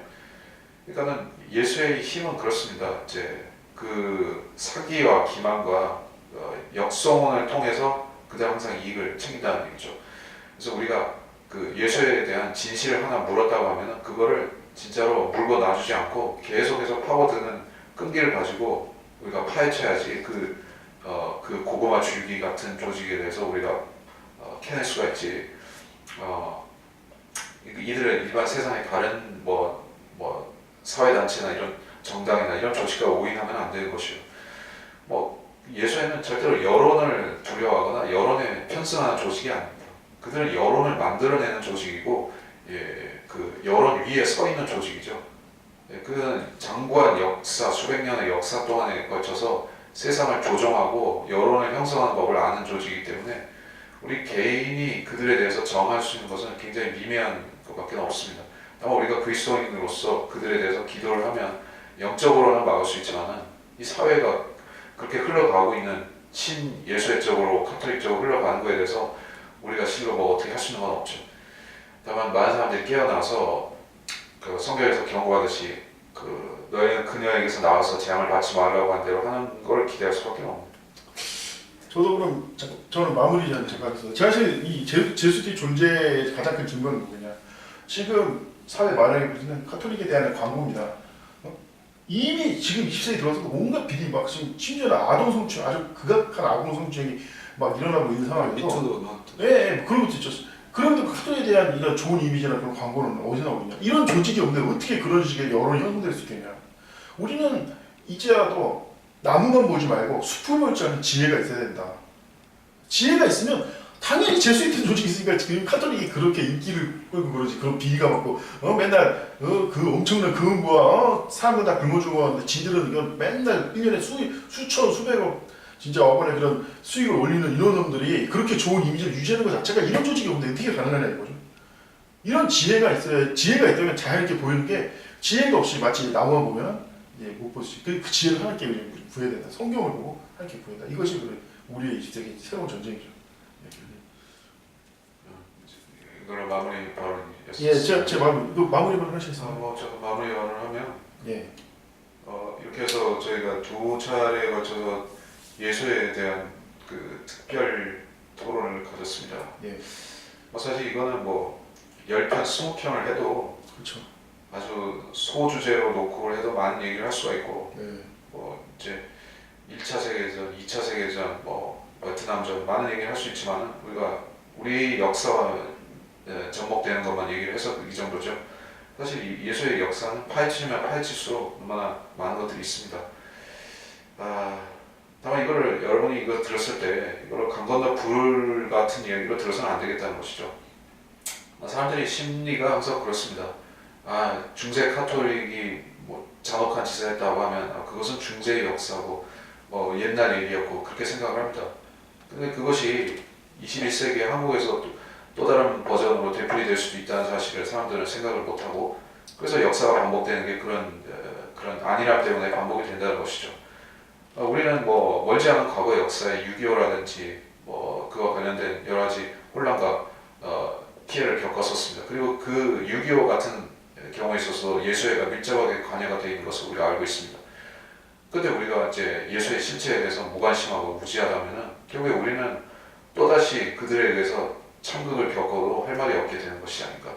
그러니까는 예수의 힘은 그렇습니다. 이제 그 사기와 기만과 역성원을 통해서 그들 항상 이익을 챙긴다는 얘기죠. 그래서 우리가 그 예수에 대한 진실을 하나 물었다고 하면은 그거를 진짜로 물고 놔주지 않고 계속해서 파고드는 끈기를 가지고 우리가 파헤쳐야지 그 고구마 줄기 같은 조직에 대해서 우리가 캐낼 수가 있지. 이들은 일반 세상의 다른 뭐 사회단체나 이런 정당이나 이런 조직과 오인하면 안 되는 것이요. 뭐 예수회는 절대로 여론을 두려워하거나 여론에 편승하는 조직이 아닙니다. 그들은 여론을 만들어내는 조직이고, 그 여론 위에 서 있는 조직이죠. 그는 장구한 역사, 수백 년의 역사 동안에 걸쳐서 세상을 조종하고 여론을 형성하는 법을 아는 조직이기 때문에 우리 개인이 그들에 대해서 정할 수 있는 것은 굉장히 미미한 것밖에 없습니다. 다만 우리가 그리스도인으로서 그들에 대해서 기도를 하면 영적으로는 막을 수 있지만은 이 사회가 그렇게 흘러가고 있는 친예수회적으로 카톨릭적으로 흘러가는 것에 대해서 우리가 실로 뭐 어떻게 할 수 있는 건 없죠. 다만 많은 사람들이 깨어나서 그 성경에서 경고하듯이 그 너희는 그녀에게서 나와서 재앙을 받지 말라고 한 대로 하는 걸 기대할 수밖에 없습니다. 저도 그럼 저는 마무리 전 제가 하겠습니다. 제가 사실 이 제수교의 존재의 가장 큰 증거는 뭐냐? 지금 사회 말하기 무슨 카톨릭에 대한 광고입니다. 이미 지금 20세기 들어서도 온갖 비리 막 지금 심지어는 아동 성추행 아주 극악한 아동 성추행이 막 일어나고 있는 상황에서 미투도 막 네, 그런 것도 있죠. 그런데 카톨릭에 대한 이런 좋은 이미지나 그런 광고는 어디서 나오고 있냐? 이런 조직이 없는데 어떻게 그런 식의 여론이 형성될 수 있겠냐? 우리는 이제라도 나무만 보지 말고 숲을 볼 줄 아는 지혜가 있어야 된다. 지혜가 있으면 당연히 제수이트 조직이 있으니까 지금 카톨릭이 그렇게 인기를 끌고 그러지. 그런 비리가 많고 맨날 그 엄청난 금은부와 사람들 다 굶어주고 하는데 지들은 이건 맨날 1년에 수천 수백억 진짜 억원의 그런 수익을 올리는 이런 놈들이 그렇게 좋은 이미지를 유지하는 것 자체가 이런 조직이 없는데 어떻게 가능하냐 이거죠. 이런 지혜가 있어야 지혜가 있다면 자연스럽게 보이는 게 지혜가 없이 마치 나무만 보면 못 볼 수 있고 그 지혜를 하나님께 구해야 된다. 성경을 보고 하나님께 구해야 된다. 이것이 우리의 20세기 새로운 전쟁이죠. 이걸로 마무리 발언이었습니다. 예, 제 마무리 발언 하셨어요. 뭐 저도 마무리 발언을 하면 예, 이렇게 해서 저희가 두 차례에 걸쳐서 예수에 대한 그 특별 토론을 가졌습니다. 예, 사실 이거는 뭐 10편, 20편을 해도 그렇죠. 아주 소주제로 놓고 해도 많은 얘기를 할 수가 있고, 예, 뭐 이제 1차 세계대전, 2차 세계대전, 뭐 베트남전 많은 얘기를 할 수 있지만 우리가 우리 역사와 접목되는 것만 얘기를 해서 이 정도죠. 사실 이 예수의 역사는 파헤치면 파헤칠수록 얼마나 많은 것들이 있습니다. 다만 이거를 여러분이 이거 들었을 때 이걸 강 건너 불 같은 이야기로 들어서는 안 되겠다는 것이죠. 사람들이 심리가 항상 그렇습니다. 중세 카톨릭이 뭐 잔혹한 짓을 했다고 하면 그것은 중세의 역사고 뭐 옛날 일이었고 그렇게 생각을 합니다. 근데 그것이 21세기 한국에서 또 다른 버전으로 되풀이될 수도 있다는 사실을 사람들은 생각을 못하고 그래서 역사가 반복되는 게 그런 안일함 때문에 반복이 된다는 것이죠. 우리는 뭐 멀지 않은 과거 역사의 6.25라든지 뭐 그와 관련된 여러 가지 혼란과 피해를 겪었었습니다. 그리고 그 6.25 같은 경우에 있어서 예수회가 밀접하게 관여가 되어 있는 것을 우리가 알고 있습니다. 근데 우리가 이제 예수의 실체에 대해서 무관심하고 무지하다면은 결국에 우리는 또다시 그들에 의해서 참극을 겪어도 할 말이 없게 되는 것이 아닌가.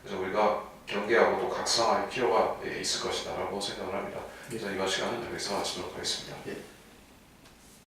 그래서 우리가 경계하고 또 각성할 필요가 있을 것이다 라고 생각을 합니다. 그래서 이번 시간은 여기서 마치도록 하겠습니다. 예.